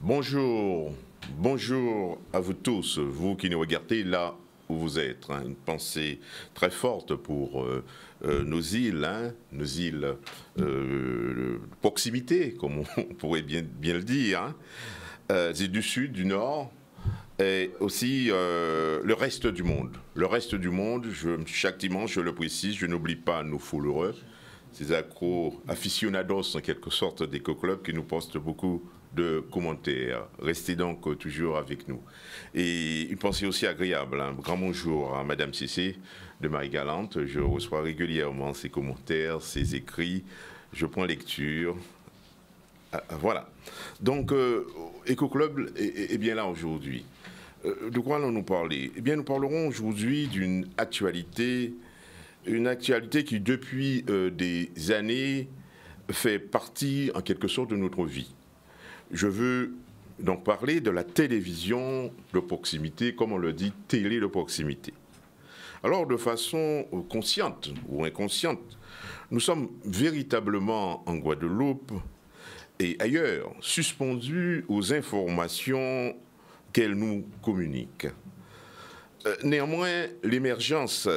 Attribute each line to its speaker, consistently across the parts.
Speaker 1: Bonjour, bonjour à vous tous, vous qui nous regardez là où vous êtes. Une pensée très forte pour nos îles, proximité, comme on pourrait bien le dire, du sud, du nord, et aussi le reste du monde. Le reste du monde, chaque dimanche, je le précise, je n'oublie pas nos followers, ces aficionados en quelque sorte d'éco-club qui nous postent beaucoup de commentaires. Restez donc toujours avec nous. Et une pensée aussi agréable, un grand bonjour à Madame Cissé de Marie-Galante. Je reçois régulièrement ses commentaires, ses écrits, je prends lecture. Voilà. Donc, Éco-Club est bien là aujourd'hui. De quoi allons-nous parler? Eh bien, nous parlerons aujourd'hui d'une actualité, qui depuis des années fait partie en quelque sorte de notre vie. Je veux donc parler de la télévision de proximité, comme on le dit, télé de proximité. Alors, de façon consciente ou inconsciente, nous sommes véritablement en Guadeloupe et ailleurs suspendus aux informations qu'elle nous communique. Néanmoins, l'émergence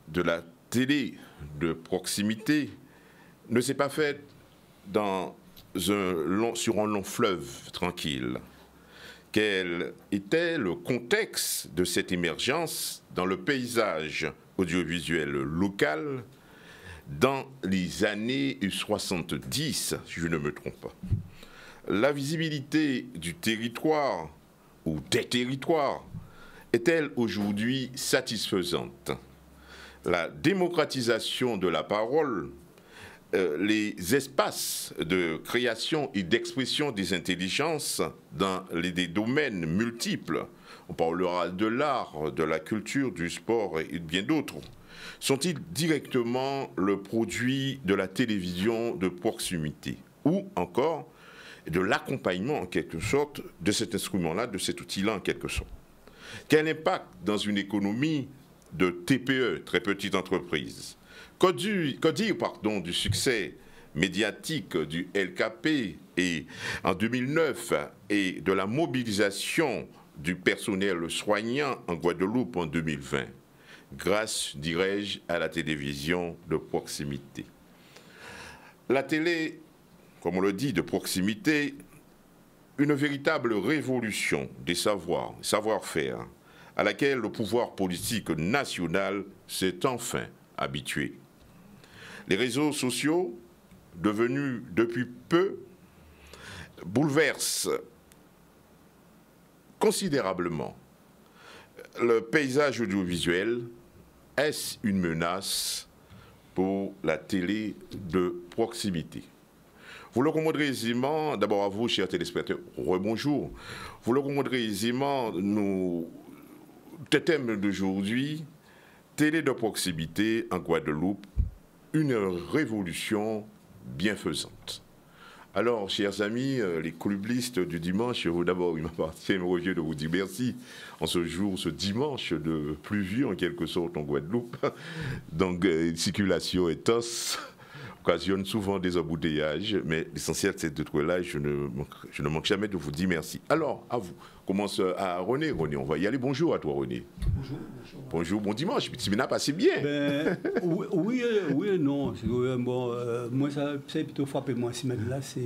Speaker 1: de la télé de proximité ne s'est pas faite sur un long fleuve tranquille. Quel était le contexte de cette émergence dans le paysage audiovisuel local dans les années 70, si je ne me trompe pas? La visibilité du territoire ou des territoires est-elle aujourd'hui satisfaisante? La démocratisation de la parole, les espaces de création et d'expression des intelligences dans des domaines multiples, on parlera de l'art, de la culture, du sport et de bien d'autres, sont-ils directement le produit de la télévision de proximité ou encore de l'accompagnement en quelque sorte de cet instrument-là, de cet outil-là en quelque sorte? Quel impact dans une économie de TPE, très petite entreprise? Que dire du succès médiatique du LKP en 2009 et de la mobilisation du personnel soignant en Guadeloupe en 2020, grâce, dirais-je, à la télévision de proximité? La télé, comme on le dit, de proximité, une véritable révolution des savoir-faire, à laquelle le pouvoir politique national s'est enfin habitué. Les réseaux sociaux, devenus depuis peu, bouleversent considérablement le paysage audiovisuel. Est-ce une menace pour la télé de proximité? Vous le comprendrez aisément, d'abord à vous, chers téléspectateurs, rebonjour. Vous le comprendrez aisément, le thème d'aujourd'hui, télé de proximité en Guadeloupe, une révolution bienfaisante. Alors, chers amis, les clublistes du dimanche, d'abord, il m'appartient, me revient de vous dire merci en ce dimanche de pluvieux, en quelque sorte, en Guadeloupe. Donc, circulation étosse occasionne souvent des embouteillages, mais l'essentiel, c'est d'être là. Je ne manque jamais de vous dire merci. Alors, à vous. Commence à René. René, on va y aller. Bonjour à toi, René.
Speaker 2: Bonjour.
Speaker 1: Bonjour, bon dimanche. Tu m'as passé bien.
Speaker 2: Oui et non. Bon, moi, ça a plutôt frappé moi, ce semaine-là, c'est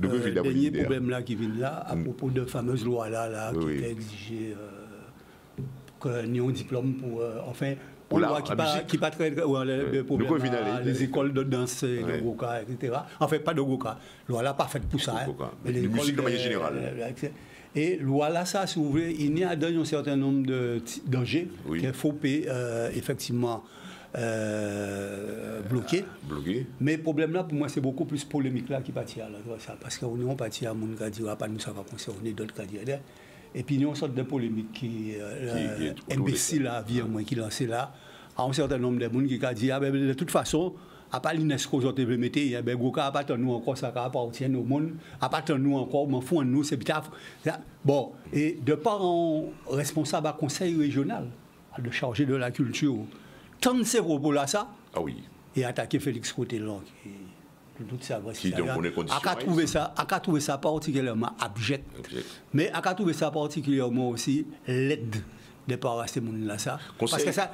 Speaker 2: le dernier problème-là qui vient là, à propos de fameuse loi-là qui était exigée que nous ayons un diplôme pour... enfin, une loi qui pas très... le problème les écoles de danse, de Goka, etc. Enfin, pas de Goka. Loi-là, pas faite pour ça.
Speaker 1: Mais les musiques de manière générale.
Speaker 2: Et loi-là, ça, si vous voulez, il y a un certain nombre de dangers qu'il faut effectivement bloquer. Mais le problème là, pour moi, c'est beaucoup plus polémique là qui partit là, parce qu'on est parti à mon cas dire pas nous ça va concerner d'autres cas dire. Et puis il y a une sorte de polémique qui imbécile à vie moi qui lancé là, à un certain nombre de monde qui a dit de toute façon à part l'UNESCO, j'en ai mettre, il y a Goka, à part nous encore, ça appartient au monde, à part nous encore, m'en fous, nous, c'est bien. Bon, et de par un responsable à conseil régional, de charger de la culture, tant de ces propos là, ça,
Speaker 1: ah oui.
Speaker 2: Et attaquer Félix Cotellon, toute sa
Speaker 1: qui donc on est
Speaker 2: a trouvé ça particulièrement abject. Mais a trouvé ça particulièrement aussi laide de par ces gens-là. Parce que ça,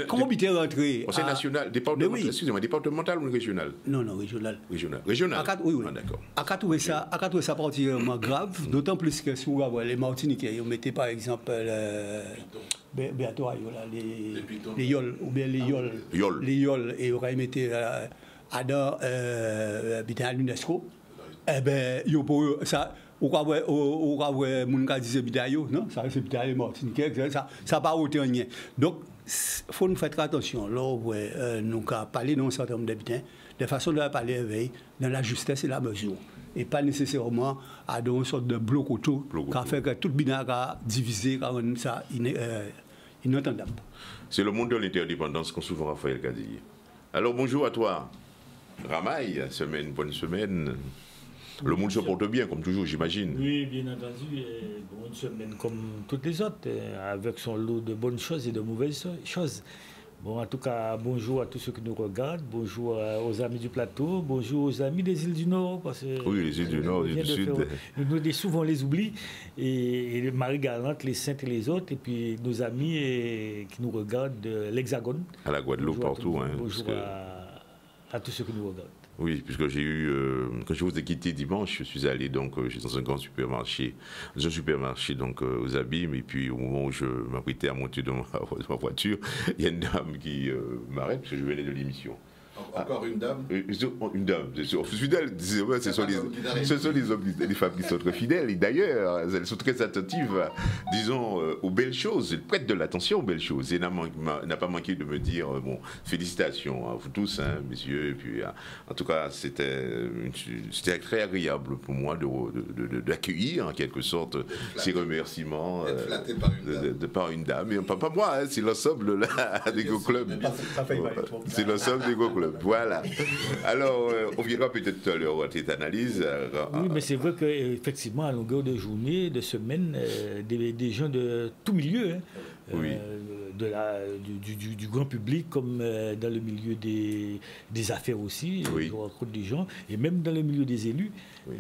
Speaker 2: comment il est rentré
Speaker 1: Conseil national, départemental, excusez-moi, départemental ou régional?
Speaker 2: Non, régional.
Speaker 1: Régional.
Speaker 2: Oui.
Speaker 1: Ah, d'accord.
Speaker 2: A trouvé ça particulièrement grave, d'autant plus que si vous voyez les Martiniquais, ils mettaient par exemple les yols, ou bien les yols, et ils mettaient à l'UNESCO, eh bien, ça, ou quoi, mon gars disait bidayo, non, ça c'est bidayo Martiniquais, ça n'a pas autant rien. Donc, il faut nous faire attention, là, nous parler d'un certain nombre d'habitants, de façon de parler dans la justesse et la mesure. Et pas nécessairement à une sorte de bloc autour, qui fait que tout le binaire a divisé, car ça inentendable.
Speaker 1: C'est le monde de l'interdépendance qu'on souvent Raphaël Kadji. Alors bonjour à toi, Ramaï, bonne semaine. Le monde se porte bien, comme toujours, j'imagine.
Speaker 3: Oui, bien entendu. Bonne semaine comme toutes les autres, avec son lot de bonnes choses et de mauvaises choses. Bon, en tout cas, bonjour à tous ceux qui nous regardent, bonjour aux amis du plateau, bonjour aux amis des îles du Nord. Parce que
Speaker 1: oui, les îles du Nord et du Sud.
Speaker 3: Nous souvent les oublie, et Marie-Galante, les Saintes et les autres, et puis nos amis qui nous regardent de l'Hexagone.
Speaker 1: À la Guadeloupe, partout.
Speaker 3: Bonjour à tous ceux qui nous regardent.
Speaker 1: Oui, puisque j'ai eu, quand je vous ai quitté dimanche, je suis allé donc dans un grand supermarché, donc aux Abîmes, et puis au moment où je m'apprêtais à monter dans ma voiture, il y a une dame qui m'arrête, parce que je venais de l'émission.
Speaker 4: Encore une dame?
Speaker 1: Une dame, c'est sûr. Fidèle, ce sont les hommes, les femmes qui sont très fidèles. Et d'ailleurs, elles sont très attentives, disons, aux belles choses. Elles prêtent de l'attention aux belles choses. Et n'a pas manqué de me dire, bon, félicitations à vous tous, hein, messieurs. Et puis, en tout cas, c'était très agréable pour moi d'accueillir, en quelque sorte, ces remerciements par une dame. Et pas moi, hein, c'est l'ensemble des Go Club. C'est l'ensemble des Go Club. Voilà. Alors, on verra peut-être tout à l'heure cette analyse.
Speaker 3: Oui, mais c'est vrai qu'effectivement, à longueur de journée, de semaine, des gens de tout milieu, hein,
Speaker 1: oui.
Speaker 3: Du grand public, comme dans le milieu des affaires aussi,
Speaker 1: oui.
Speaker 3: on rencontre des gens, et même dans le milieu des élus. Oui.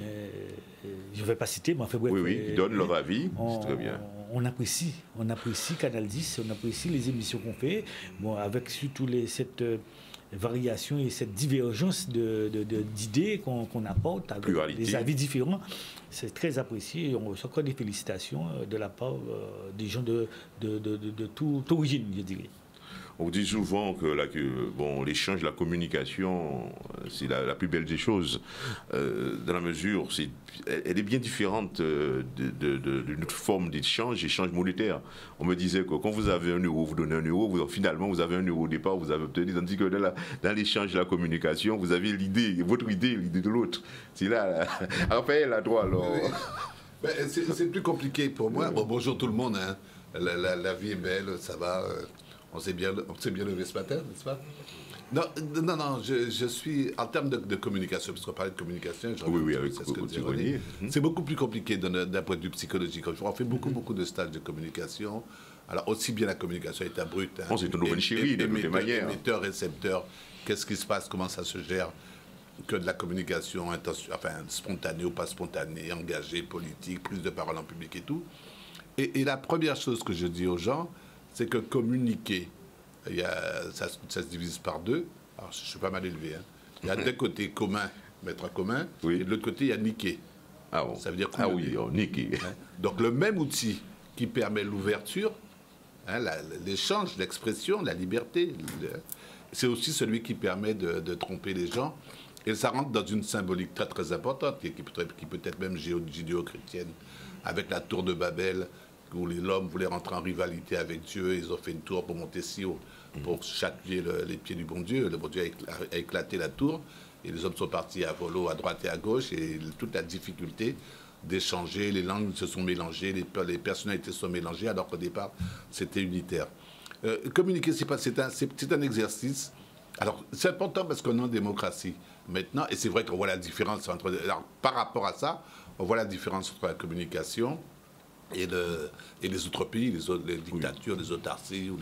Speaker 3: Je ne vais pas citer, mais enfin bref.
Speaker 1: Oui, ils donnent leur avis, c'est très bien.
Speaker 3: On apprécie Canal 10, on apprécie les émissions qu'on fait, bon, avec surtout cette variation et cette divergence d'idées qu'on apporte avec des avis différents. C'est très apprécié et on reçoit encore des félicitations de la part des gens de toute origine, je dirais.
Speaker 1: On dit souvent que l'échange, la communication, c'est la plus belle des choses, dans la mesure, elle est bien différente d'une autre forme d'échange monétaire. On me disait que quand vous avez €1, vous donnez €1, finalement vous avez €1 au départ, vous avez obtenu, tandis que dans l'échange, la communication, vous avez votre idée, l'idée de l'autre. C'est là, Raphaël, à toi alors.
Speaker 4: Oui. C'est plus compliqué pour moi. Bon, bonjour tout le monde, hein. La vie est belle, ça va. On s'est bien levé ce matin, n'est-ce pas? Non, je suis, en termes de communication, parce qu'on parlait de communication,
Speaker 1: avec ce que tu dis.
Speaker 4: C'est beaucoup plus compliqué d'un point de vue psychologique. On fait beaucoup de stages de communication. Alors, aussi bien la communication est abrupte.
Speaker 1: Hein, c'est une nouvelle chérie, de toutes les manières.
Speaker 4: Émetteur, récepteur, qu'est-ce qui se passe, comment ça se gère, que de la communication spontanée ou pas spontanée, engagée, politique, plus de paroles en public et tout. Et la première chose que je dis aux gens, c'est que communiquer, ça se divise par deux. Alors, je suis pas mal élevé. Hein. Il y a d'un côté commun, mettre en commun,
Speaker 1: oui.
Speaker 4: Et de l'autre côté, il y a niquer.
Speaker 1: Ah bon.
Speaker 4: Ça veut dire
Speaker 1: niquer.
Speaker 4: Hein. Donc, le même outil qui permet l'ouverture, hein, l'échange, l'expression, la liberté, c'est aussi celui qui permet de tromper les gens. Et ça rentre dans une symbolique très, très importante, qui peut être même judéo-chrétienne, avec la tour de Babel, où l'homme voulait rentrer en rivalité avec Dieu, ils ont fait une tour pour monter si haut, pour chatouiller les pieds du bon Dieu. Le bon Dieu a éclaté la tour, et les hommes sont partis à volo à droite et à gauche, et toute la difficulté d'échanger, les langues se sont mélangées, les personnalités se sont mélangées, alors qu'au départ, c'était unitaire. Communiquer, c'est un exercice Alors, c'est important parce qu'on est en démocratie maintenant, et c'est vrai qu'on voit la différence entre... Alors, par rapport à ça, on voit la différence entre la communication et les autres pays, les dictatures, les autarcies, ou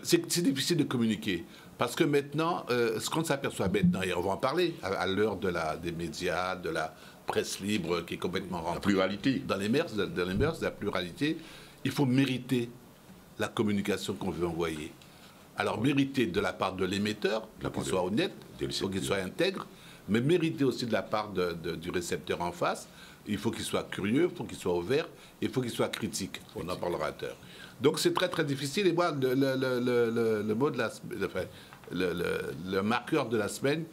Speaker 4: c'est difficile de communiquer. Parce que maintenant, ce qu'on s'aperçoit maintenant, et on va en parler, à l'heure des médias, de la presse libre qui est complètement rentrée.
Speaker 1: La pluralité.
Speaker 4: Dans les mœurs, la pluralité, il faut mériter la communication qu'on veut envoyer. Alors, mériter de la part de l'émetteur, pour qu'il soit honnête, pour qu'il soit intègre, mais mériter aussi de la part du récepteur en face. Il faut qu'il soit curieux, il faut qu'il soit ouvert, et il faut qu'il soit critique. On en parlera à l'heure. Donc, c'est très, très difficile. Et moi, le mot de la semaine, enfin, le marqueur de la semaine,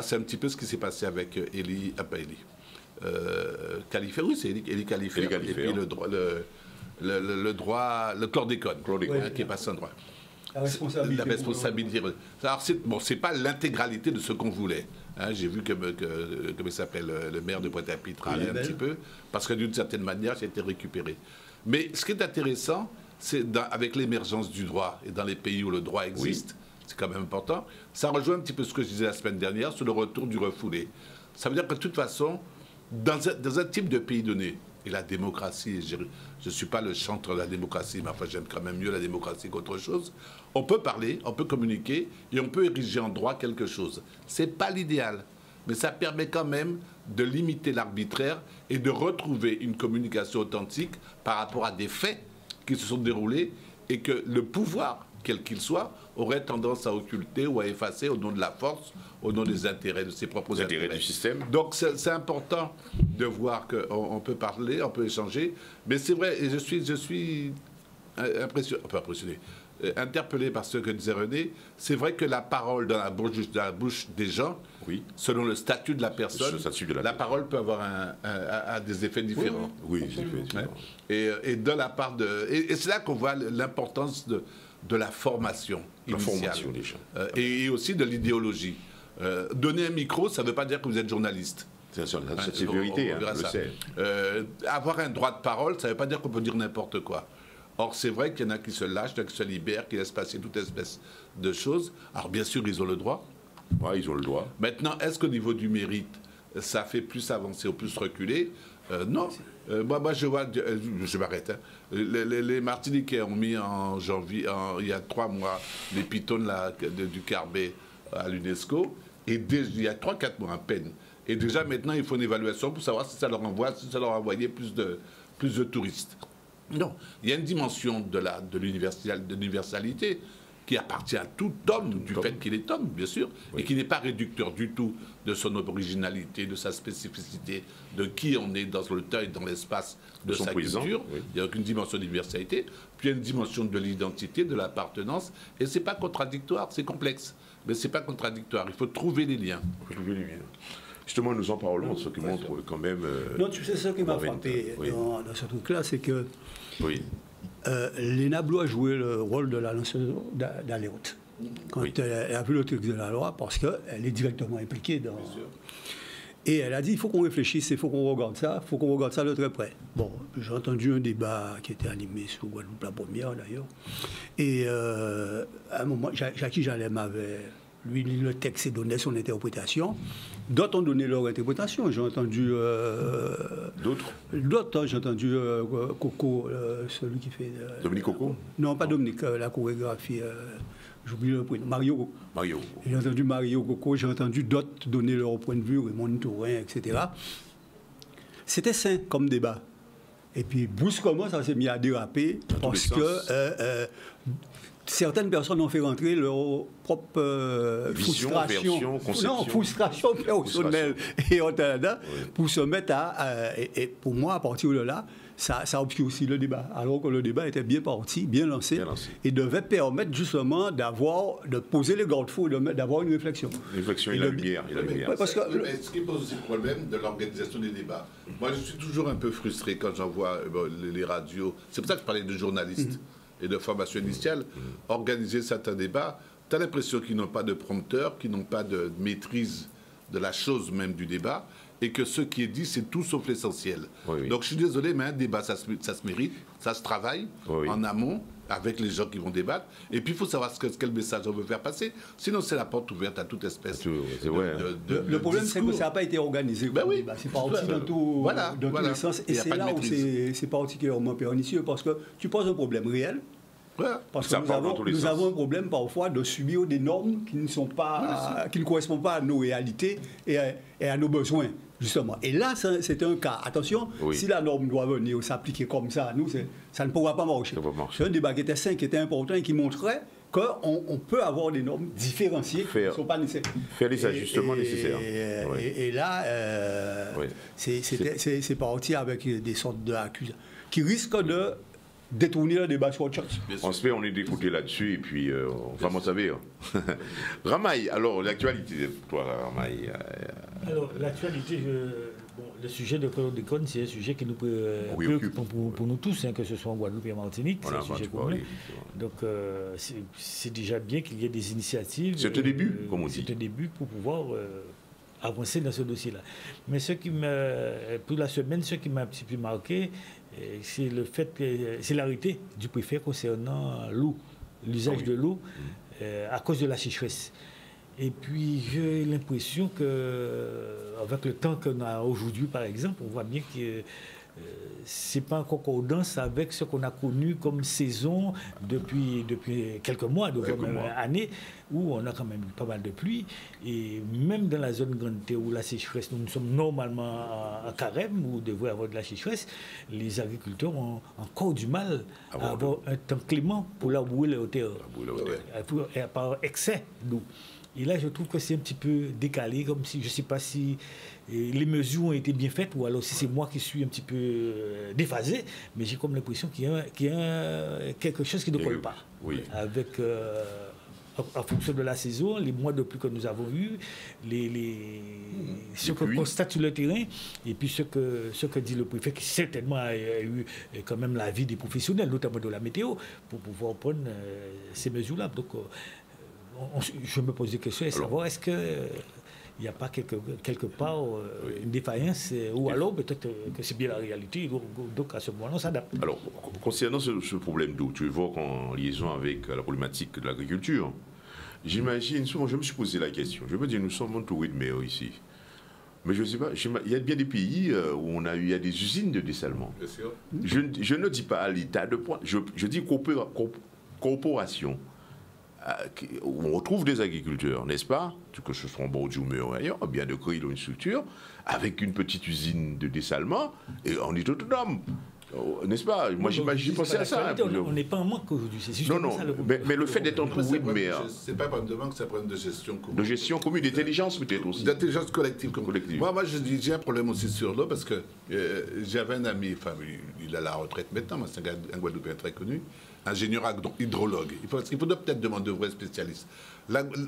Speaker 4: c'est un petit peu ce qui s'est passé avec Califère, oui, c'est Élie Califère, et puis le chlordécone, qui est passé en droit. La responsabilité. Alors, c'est pas l'intégralité de ce qu'on voulait. Hein, j'ai vu comment il s'appelle, le maire de Pointe-à-Pitre un petit peu, parce que d'une certaine manière, ça a été récupéré. Mais ce qui est intéressant, c'est avec l'émergence du droit, et dans les pays où le droit existe, c'est quand même important, ça rejoint un petit peu ce que je disais la semaine dernière sur le retour du refoulé. Ça veut dire que de toute façon, dans un type de pays donné, et la démocratie, je ne suis pas le chantre de la démocratie, mais enfin j'aime quand même mieux la démocratie qu'autre chose, on peut parler, on peut communiquer, et on peut ériger en droit quelque chose. Ce n'est pas l'idéal, mais ça permet quand même de limiter l'arbitraire et de retrouver une communication authentique par rapport à des faits qui se sont déroulés et que le pouvoir, quel qu'il soit, aurait tendance à occulter ou à effacer au nom de la force, au nom des intérêts, de ses propres intérêts
Speaker 1: du système.
Speaker 4: Donc c'est important de voir qu'on peut parler, on peut échanger, mais c'est vrai, et je suis impressionné, interpellé par ce que disait René, c'est vrai que la parole dans la bouche des gens, selon le statut de la personne, la parole peut avoir des effets différents.
Speaker 1: Oui, des effets différents.
Speaker 4: Et de la part et c'est là qu'on voit l'importance de la formation initiale.
Speaker 1: La formation des gens.
Speaker 4: Et aussi de l'idéologie. Donner un micro, ça ne veut pas dire que vous êtes journaliste.
Speaker 1: C'est vérité, on le sait.
Speaker 4: Avoir un droit de parole, ça ne veut pas dire qu'on peut dire n'importe quoi. Or, c'est vrai qu'il y en a qui se lâchent, qui se libèrent, qui laissent passer toute espèce de choses. Alors, bien sûr, ils ont le droit.
Speaker 1: Oui, ils ont le droit.
Speaker 4: Maintenant, est-ce qu'au niveau du mérite, ça fait plus avancer ou plus reculer? Non. Moi, je vois... je m'arrête. Hein. Les Martiniquais ont mis en janvier, il y a 3 mois, les pitons du Carbet à l'UNESCO. Et il y a 3-4 mois à peine. Et déjà, maintenant, il faut une évaluation pour savoir si ça leur envoyait plus de touristes. Non, il y a une dimension de l'universalité qui appartient à tout homme, du fait qu'il est homme, bien sûr, et qui n'est pas réducteur du tout de son originalité, de sa spécificité, de qui on est dans le temps et dans l'espace de sa culture. Il y a une dimension d'universalité, puis il y a une dimension de l'identité, de l'appartenance, et ce n'est pas contradictoire, c'est complexe, mais ce n'est pas contradictoire, il faut trouver les liens.
Speaker 1: Justement, nous en parlons, ce qui montre quand même...
Speaker 2: non, tu sais, ce qui m'a frappé dans ce truc-là, c'est que l'ENAB a joué le rôle de la lanceuse d'alerte quand elle a vu le texte de la loi, parce qu'elle est directement impliquée dans... Et elle a dit, il faut qu'on réfléchisse, il faut qu'on regarde ça de très près. Bon, j'ai entendu un débat qui était animé sur Guadeloupe, la première d'ailleurs, et à un moment, Jackie Jalem avait... Lui, le texte et donnait son interprétation. D'autres ont donné leur interprétation. J'ai entendu... D'autres, j'ai entendu Coco, celui qui fait...
Speaker 1: Dominique Coco?
Speaker 2: Non, pas Dominique, la chorégraphie... J'oublie le prénom. Mario. J'ai entendu Mario Coco, j'ai entendu d'autres donner leur point de vue, Raymond Tourin, etc. C'était sain comme débat. Et puis, brusquement, ça s'est mis à déraper parce que... certaines personnes ont fait rentrer leur propre frustration personnelle et au Canada pour se mettre et pour moi, à partir de là, ça obscurcit le débat. Alors que le débat était bien parti, bien lancé. Et devait permettre justement de poser les garde-fous, d'avoir une réflexion.
Speaker 1: Réflexion et la lumière.
Speaker 4: Parce que, ce qui pose aussi le problème de l'organisation des débats. Moi, je suis toujours un peu frustré quand j'en vois les radios. C'est pour ça que je parlais de journalistes. Et de formation initiale, organiser certains débats, tu as l'impression qu'ils n'ont pas de prompteur, qu'ils n'ont pas de maîtrise de la chose même du débat, et que ce qui est dit, c'est tout sauf l'essentiel. Donc je suis désolé, mais un débat, ça se mérite, ça se travaille en amont, avec les gens qui vont débattre. Et puis, il faut savoir quel message on veut faire passer. Sinon, c'est la porte ouverte à toute espèce
Speaker 2: le problème, c'est que ça n'a pas été organisé.
Speaker 4: Ben oui.
Speaker 2: C'est parti dans tous les sens. Et c'est là où c'est particulièrement pernicieux, parce que tu poses un problème réel. Parce que nous avons un problème parfois de subir des normes qui ne correspondent pas à nos réalités et à nos besoins, justement. Et là, c'est un cas. Attention, si la norme doit venir s'appliquer comme ça, nous, ça ne pourra pas marcher. C'est un débat qui était sain, qui était important et qui montrait qu'on peut avoir des normes différenciées qui ne sont pas nécessaires.
Speaker 1: Faire les ajustements nécessaires.
Speaker 2: Et là, c'est parti avec des sortes d'accusations qui risquent de détourner le débat sur autre chose.
Speaker 1: On est d'écouter là-dessus et puis on va m'en savoir. Ramaï, alors l'actualité, toi Ramaï.
Speaker 3: Alors l'actualité, le sujet de chlordécone, c'est un sujet qui nous préoccupe pour nous tous, que ce soit en Guadeloupe et en Martinique. C'est un sujet commun. Donc c'est déjà bien qu'il y ait des initiatives.
Speaker 1: C'est un début, comme on dit.
Speaker 3: C'est un début pour pouvoir avancer dans ce dossier-là. Mais pour la semaine, ce qui m'a un petit peu marqué, c'est le fait que c'est l'arrêté du préfet concernant l'eau, l'usage de l'eau, à cause de la sécheresse. Et puis j'ai l'impression qu'avec le temps qu'on a aujourd'hui, par exemple, on voit bien que c'est pas en concordance avec ce qu'on a connu comme saison depuis quelques mois, depuis années, où on a quand même eu pas mal de pluie. Et même dans la zone Grande Terre où la sécheresse, nous sommes normalement en carême, où on devrait avoir de la sécheresse, les agriculteurs ont encore du mal à avoir un temps clément pour labourer les terres, par excès d'eau. Et là, je trouve que c'est un petit peu décalé, comme si, je ne sais pas si les mesures ont été bien faites, ou alors si c'est moi qui suis un petit peu déphasé, mais j'ai comme l'impression qu'il y a quelque chose qui ne colle pas. Avec, en fonction de la saison, les mois de pluie que nous avons eus, ce que constate sur le terrain, et puis ce que dit le préfet, qui certainement a eu quand même l'avis des professionnels, notamment de la météo, pour pouvoir prendre ces mesures-là. Donc, je me pose des questions et savoir est-ce qu'il n'y a pas quelque part une défaillance ou alors peut-être que c'est bien la réalité, donc à ce moment-là on s'adapte.
Speaker 1: Alors, concernant ce problème d'eau, tu évoques en liaison avec la problématique de l'agriculture, j'imagine, souvent je me suis posé la question, je me dis nous sommes entourés de mer ici, mais je ne sais pas, il y a bien des pays où il y a des usines de dessalement. Bien sûr. Je ne dis pas à l'état de point, je dis coopération. Où on retrouve des agriculteurs, n'est-ce pas, que ce soit en Bordeaux ou ailleurs, bien de créer une structure avec une petite usine de dessalement et on est autonome. N'est-ce pas? Moi, j'imagine penser à ça.
Speaker 3: On n'est pas en manque aujourd'hui.
Speaker 1: Non, mais le fait d'être entouré de mer.
Speaker 4: C'est pas un problème de manque, c'est un problème de gestion commune.
Speaker 1: De gestion commune, d'intelligence peut-être aussi.
Speaker 4: D'intelligence collective. Moi, j'ai un problème aussi sur l'eau parce que j'avais un ami, enfin, il a la retraite maintenant, mais c'est un Guadeloupéen très connu, ingénieur hydrologue. Il faudrait peut-être demander de vrais spécialistes.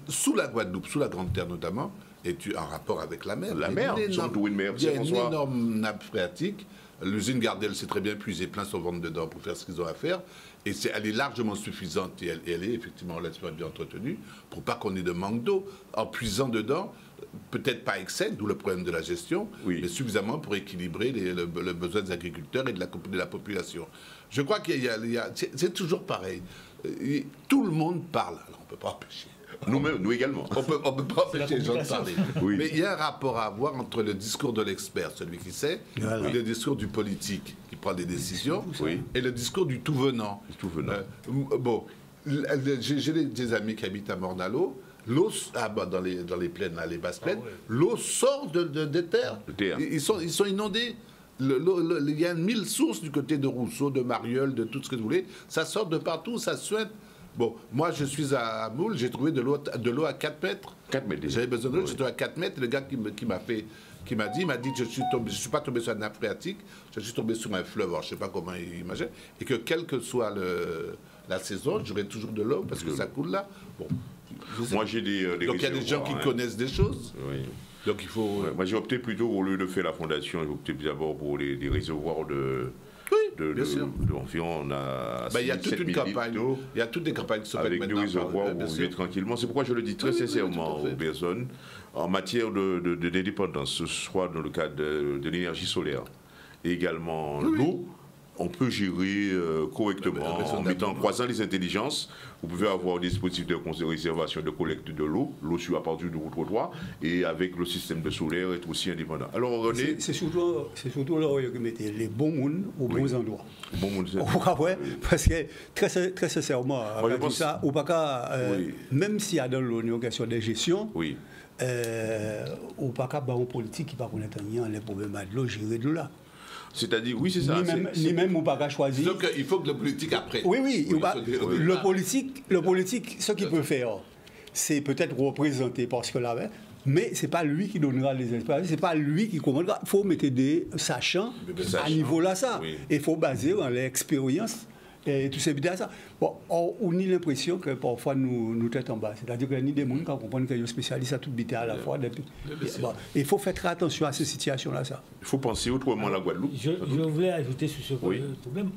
Speaker 4: Sous la Guadeloupe, sous la Grande Terre notamment, et en rapport avec la mer.
Speaker 1: La mer,
Speaker 4: il y a une énorme nappe phréatique. L'usine Gardel s'est très bien puisée plein son ventre dedans pour faire ce qu'ils ont à faire. Et elle est largement suffisante et elle est effectivement relativement bien entretenue pour pas qu'on ait de manque d'eau. En puisant dedans, peut-être pas excès, d'où le problème de la gestion, mais suffisamment pour équilibrer le besoin des agriculteurs et de la population. Je crois c'est toujours pareil. Tout le monde parle. Alors on ne peut pas empêcher.
Speaker 1: Nous également.
Speaker 4: On peut pas empêcher les gens de parler. Mais il y a un rapport à avoir entre le discours de l'expert, celui qui sait, et le discours du politique qui prend des décisions, et le discours du tout-venant. Bon, j'ai des amis qui habitent à Morne-à-l'eau. L'eau, dans les plaines, les basses plaines, l'eau sort des terres. Ils sont inondés. Il y a 1000 sources du côté de Rousseau, de Marieul, de tout ce que vous voulez. Ça sort de partout, ça suinte. Bon, moi je suis à Moule, j'ai trouvé de l'eau à 4 mètres.
Speaker 1: 4 mètres.
Speaker 4: J'avais besoin de l'eau, j'étais à 4 mètres. Le gars qui m'a dit que je suis pas tombé sur une nappe phréatique, je suis tombé sur un fleuve. Alors, je ne sais pas comment il imagine. Et que quelle que soit la saison, j'aurai toujours de l'eau parce que ça coule là. Bon.
Speaker 1: Moi j'ai des
Speaker 4: donc il y a des gens qui connaissent des choses.
Speaker 1: Oui.
Speaker 4: Donc il faut.
Speaker 1: Moi j'ai opté plutôt, au lieu de faire la fondation, j'ai opté d'abord pour des réservoirs environ, on a.
Speaker 4: Il y a toute une campagne. Il y a toutes des campagnes qui sont faites maintenant.
Speaker 1: Avec des réservoirs où on vit tranquillement. C'est pourquoi je le dis très sincèrement aux personnes, en matière d'indépendance, ce soit dans le cadre de l'énergie solaire et également l'eau, on peut gérer correctement en croisant les intelligences. Vous pouvez avoir des dispositifs de réservation de collecte de l'eau sur à partir de votre trottoir, et avec le système de solaire être aussi indépendant. Alors René,
Speaker 2: c'est surtout là où vous mettez les bons mondes aux bons endroits.
Speaker 1: Bon monde,
Speaker 2: ouais, parce que très sincèrement, tout ça, au pas même s'il y a dans l'Union question de gestion, au pas qu'à en politique qui pas connaître rien les problèmes de l'eau, gérer de là.
Speaker 1: C'est-à-dire, oui, c'est ça.
Speaker 2: Ni même ou pas choisir.
Speaker 4: Donc il faut que le politique après.
Speaker 2: Oui. Le politique, ce qu'il peut faire, c'est peut-être représenter parce que là, mais c'est pas lui qui donnera les expériences, c'est pas lui qui commandera. Il faut mettre des sachants à niveau là ça. Et il faut baser dans l'expérience. Et tout ça, ça. Bon, on a l'impression que parfois nous tête en bas. C'est-à-dire qu'il y a des gens qui comprennent qu'il y a un spécialiste à tout biter à la fois. Il faut faire très attention à ces situations-là.
Speaker 1: Il faut penser autrement la Guadeloupe.
Speaker 3: Je voulais ajouter sur ce problème.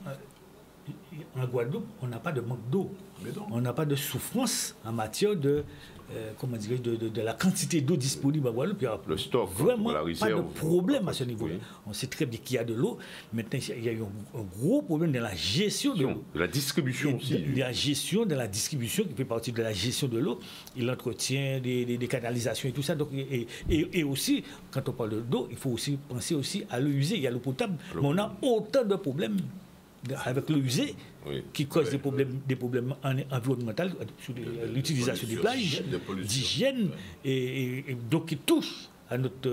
Speaker 3: En Guadeloupe, on n'a pas de manque d'eau. On n'a pas de souffrance en matière de la quantité d'eau disponible à Guadeloupe.
Speaker 1: Le stock,
Speaker 3: vraiment pas de problème à ce niveau. On sait très bien qu'il y a de l'eau. Maintenant, il y a eu un gros problème dans la gestion de l'eau.
Speaker 1: La distribution aussi.
Speaker 3: La gestion de la distribution qui fait partie de la gestion de l'eau, et l'entretien des canalisations et tout ça. Donc, et aussi, quand on parle d'eau, il faut aussi penser aussi à l'eau usée. Il y a l'eau potable, mais on a autant de problèmes avec l'eau usée qui cause des problèmes environnementaux sur l'utilisation des plages, d'hygiène, et donc qui touchent à notre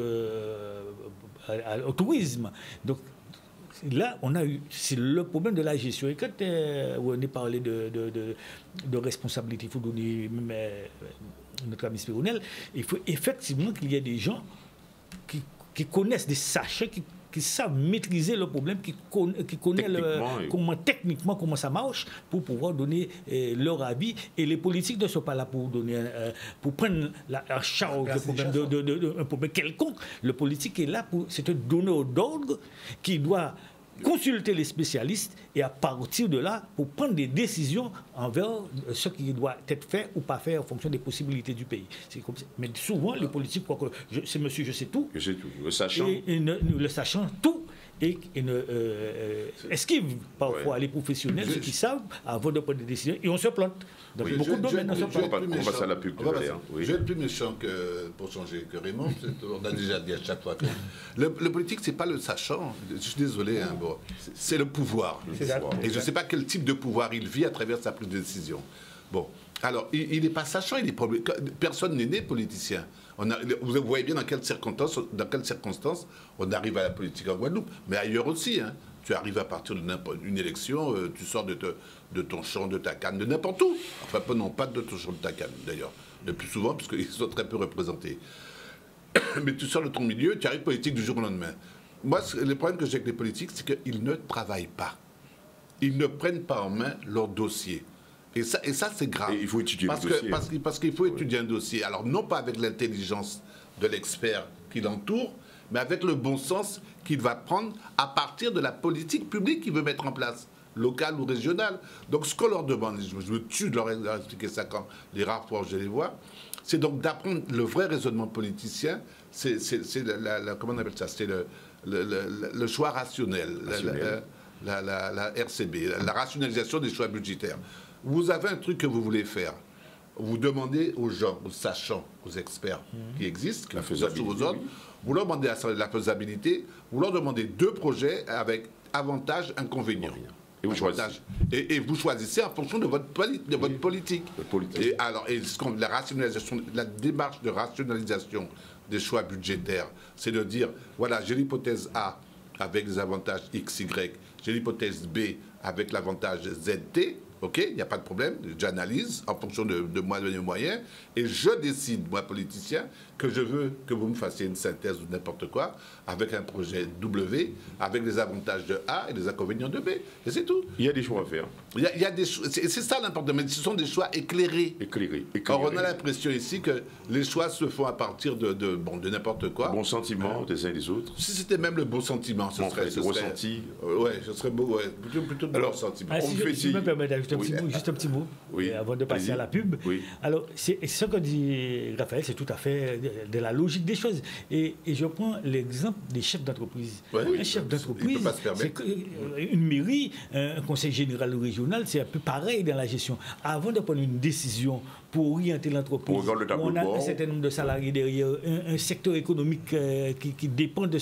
Speaker 3: au tourisme. Donc là, c'est le problème de la gestion. Et quand on est parlé de responsabilité, il faut donner même notre ami Spironel, il faut effectivement qu'il y ait des gens qui connaissent, des sachants, qui savent maîtriser le problème, qui connaissent techniquement comment ça marche, pour pouvoir donner leur avis. Et les politiques ne sont pas là pour prendre la charge un problème quelconque. Le politique est là c'est un donneur d'ordre qui doit consulter les spécialistes et à partir de là pour prendre des décisions envers ce qui doit être fait ou pas fait en fonction des possibilités du pays. C'est comme ça. Mais souvent les politiques croient que c'est monsieur je sais tout.
Speaker 1: Je sais tout. Le sachant.
Speaker 3: Le sachant tout. Et esquive parfois les professionnels, ceux qui savent, avant de prendre des décisions, et on se plante. Dans beaucoup de domaines, on se plante.
Speaker 1: On va à la pub.
Speaker 4: Je vais être plus méchant pour changer que Raymond. On a déjà dit à chaque fois que le politique, c'est pas le sachant. Je suis désolé, c'est le pouvoir. Et je ne sais pas quel type de pouvoir il vit à travers sa prise de décision. Bon, alors, il n'est pas sachant, personne n'est né politicien. Vous voyez bien dans quelles circonstances on arrive à la politique en Guadeloupe, mais ailleurs aussi. Hein. Tu arrives à partir d'une élection, tu sors de ton champ, de ta canne, de n'importe où. Enfin, non, pas de ton champ, de ta canne, d'ailleurs. Le plus souvent, parce qu'ils sont très peu représentés. Mais tu sors de ton milieu, tu arrives politique du jour au lendemain. Moi, le problème que j'ai avec les politiques, c'est qu'ils ne travaillent pas. Ils ne prennent pas en main leur dossier. Et ça c'est grave.
Speaker 1: Et il faut étudier le dossier.
Speaker 4: Parce qu'il faut étudier un dossier. Alors, non pas avec l'intelligence de l'expert qui l'entoure, mais avec le bon sens qu'il va prendre à partir de la politique publique qu'il veut mettre en place, locale ou régionale. Donc, ce qu'on leur demande, je me tue de leur expliquer ça quand les rares fois je les vois, c'est donc d'apprendre le vrai raisonnement politicien. C'est comment on appelle ça? C'est le choix rationnel. La RCB, la rationalisation des choix budgétaires. Vous avez un truc que vous voulez faire. Vous demandez aux gens, aux sachants, aux experts qui existent, qui sont sous vos ordres, vous leur demandez la faisabilité, vous leur demandez 2 projets avec avantages, inconvénients.
Speaker 1: Et vous choisissez.
Speaker 4: Et vous choisissez en fonction de votre politique. Et alors, la démarche de rationalisation des choix budgétaires, c'est de dire, voilà, j'ai l'hypothèse A avec des avantages X, Y, j'ai l'hypothèse B avec l'avantage ZT, ok, il n'y a pas de problème, j'analyse en fonction de moi, de mes moyens, et je décide, moi, politicien, que je veux que vous me fassiez une synthèse ou n'importe quoi, avec un projet W, avec les avantages de A et les inconvénients de B, et c'est tout.
Speaker 1: Il y a des choix à faire.
Speaker 4: Il y a des choix, c'est ça l'important, mais ce sont des choix éclairés. Or, on a l'impression ici que les choix se font à partir de n'importe quoi.
Speaker 1: Bon sentiment des uns et des autres.
Speaker 4: Si c'était même le bon sentiment, ce serait
Speaker 1: ressenti.
Speaker 4: Ouais, ce serait beau, plutôt de bon sentiment.
Speaker 3: Si je me permets d'ajouter juste un petit mot, avant de passer à la pub. Oui. Alors, ce que dit Raphaël, c'est tout à fait de la logique des choses. Et je prends l'exemple des chefs d'entreprise. Un chef d'entreprise, c'est une mairie, un conseil général ou régional, c'est un peu pareil dans la gestion. Avant de prendre une décision pour orienter l'entreprise, on a un certain nombre de salariés derrière, un secteur économique qui dépend de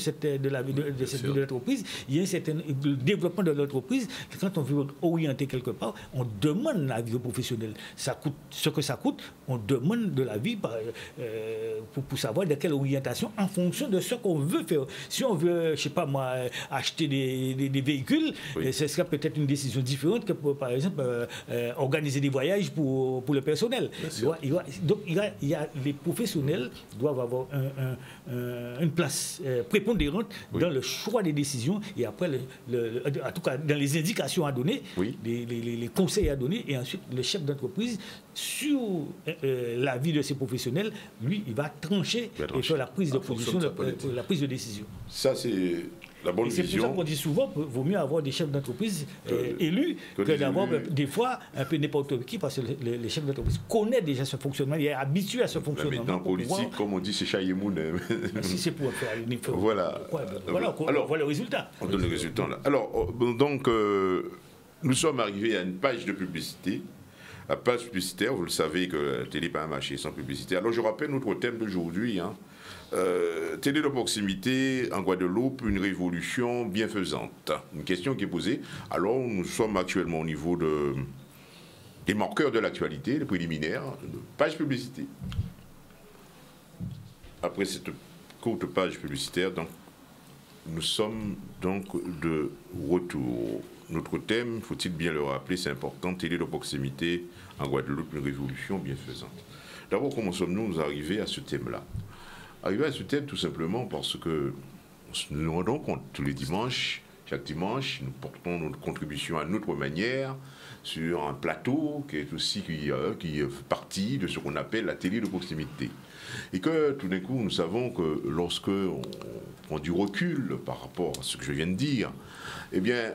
Speaker 3: l'entreprise, il y a un certain développement de l'entreprise. Quand on veut orienter quelque part, on demande l'avis au professionnel. Ça coûte ce que ça coûte, on demande de l'avis pour savoir de quelle orientation en fonction de ce qu'on veut faire. Si on veut, je sais pas moi, acheter des véhicules, ce serait peut-être une décision différente que pour, par exemple, organiser des voyages pour le personnel. Donc les professionnels doivent avoir une place prépondérante dans le choix des décisions et après, en tout cas, dans les indications à donner, les conseils à donner, et ensuite le chef d'entreprise, sur l'avis de ses professionnels, lui, il va trancher et faire la prise de position, la prise de décision.
Speaker 1: Ça, c'est la bonne vision.
Speaker 3: C'est pour ça qu'on dit souvent qu'il vaut mieux avoir des chefs d'entreprise élus que d'avoir des fois un peu n'importe qui, parce que les chefs d'entreprise connaissent déjà ce fonctionnement, il est habitué à ce fonctionnement.
Speaker 1: Mais dans la politique, comme on dit, c'est Chayemoun.
Speaker 3: Si c'est pour faire une info.
Speaker 1: Voilà.
Speaker 3: On voit le résultat.
Speaker 1: On donne le résultat là. Alors, donc, nous sommes arrivés à une page de publicité. La page publicitaire, vous le savez que la télé pas un marché sans publicité. Alors, je rappelle notre thème d'aujourd'hui. Télé de proximité en Guadeloupe, une révolution bienfaisante. Une question qui est posée. Alors, nous sommes actuellement au niveau des marqueurs de l'actualité, les préliminaires, de page publicité. Après cette courte page publicitaire, donc, nous sommes donc de retour. Notre thème, faut-il bien le rappeler, c'est important, télé de proximité en Guadeloupe, une révolution bienfaisante. D'abord, comment sommes-nous arrivés à ce thème-là? Arrivés à ce thème tout simplement parce que nous nous rendons compte tous les dimanches, chaque dimanche, nous portons notre contribution à notre manière sur un plateau qui est aussi qui fait partie de ce qu'on appelle la télé de proximité. Et que tout d'un coup, nous savons que lorsque on prend du recul par rapport à ce que je viens de dire, eh bien,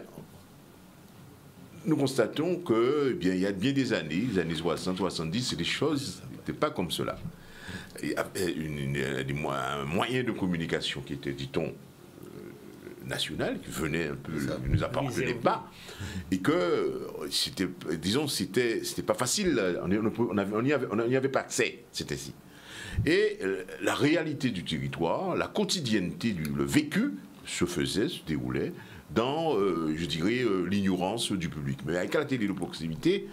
Speaker 1: nous constatons que, il y a bien des années, les années 60, 70, les choses n'étaient pas comme cela. Il y avait un moyen de communication qui était, dit-on, national, qui venait un peu, ne nous appartenait pas, et que, c'était pas facile, on n'y avait pas accès, c'était si. Et la réalité du territoire, la quotidienneté, le vécu se déroulait dans, je dirais, l'ignorance du public. Mais avec la télé de proximité,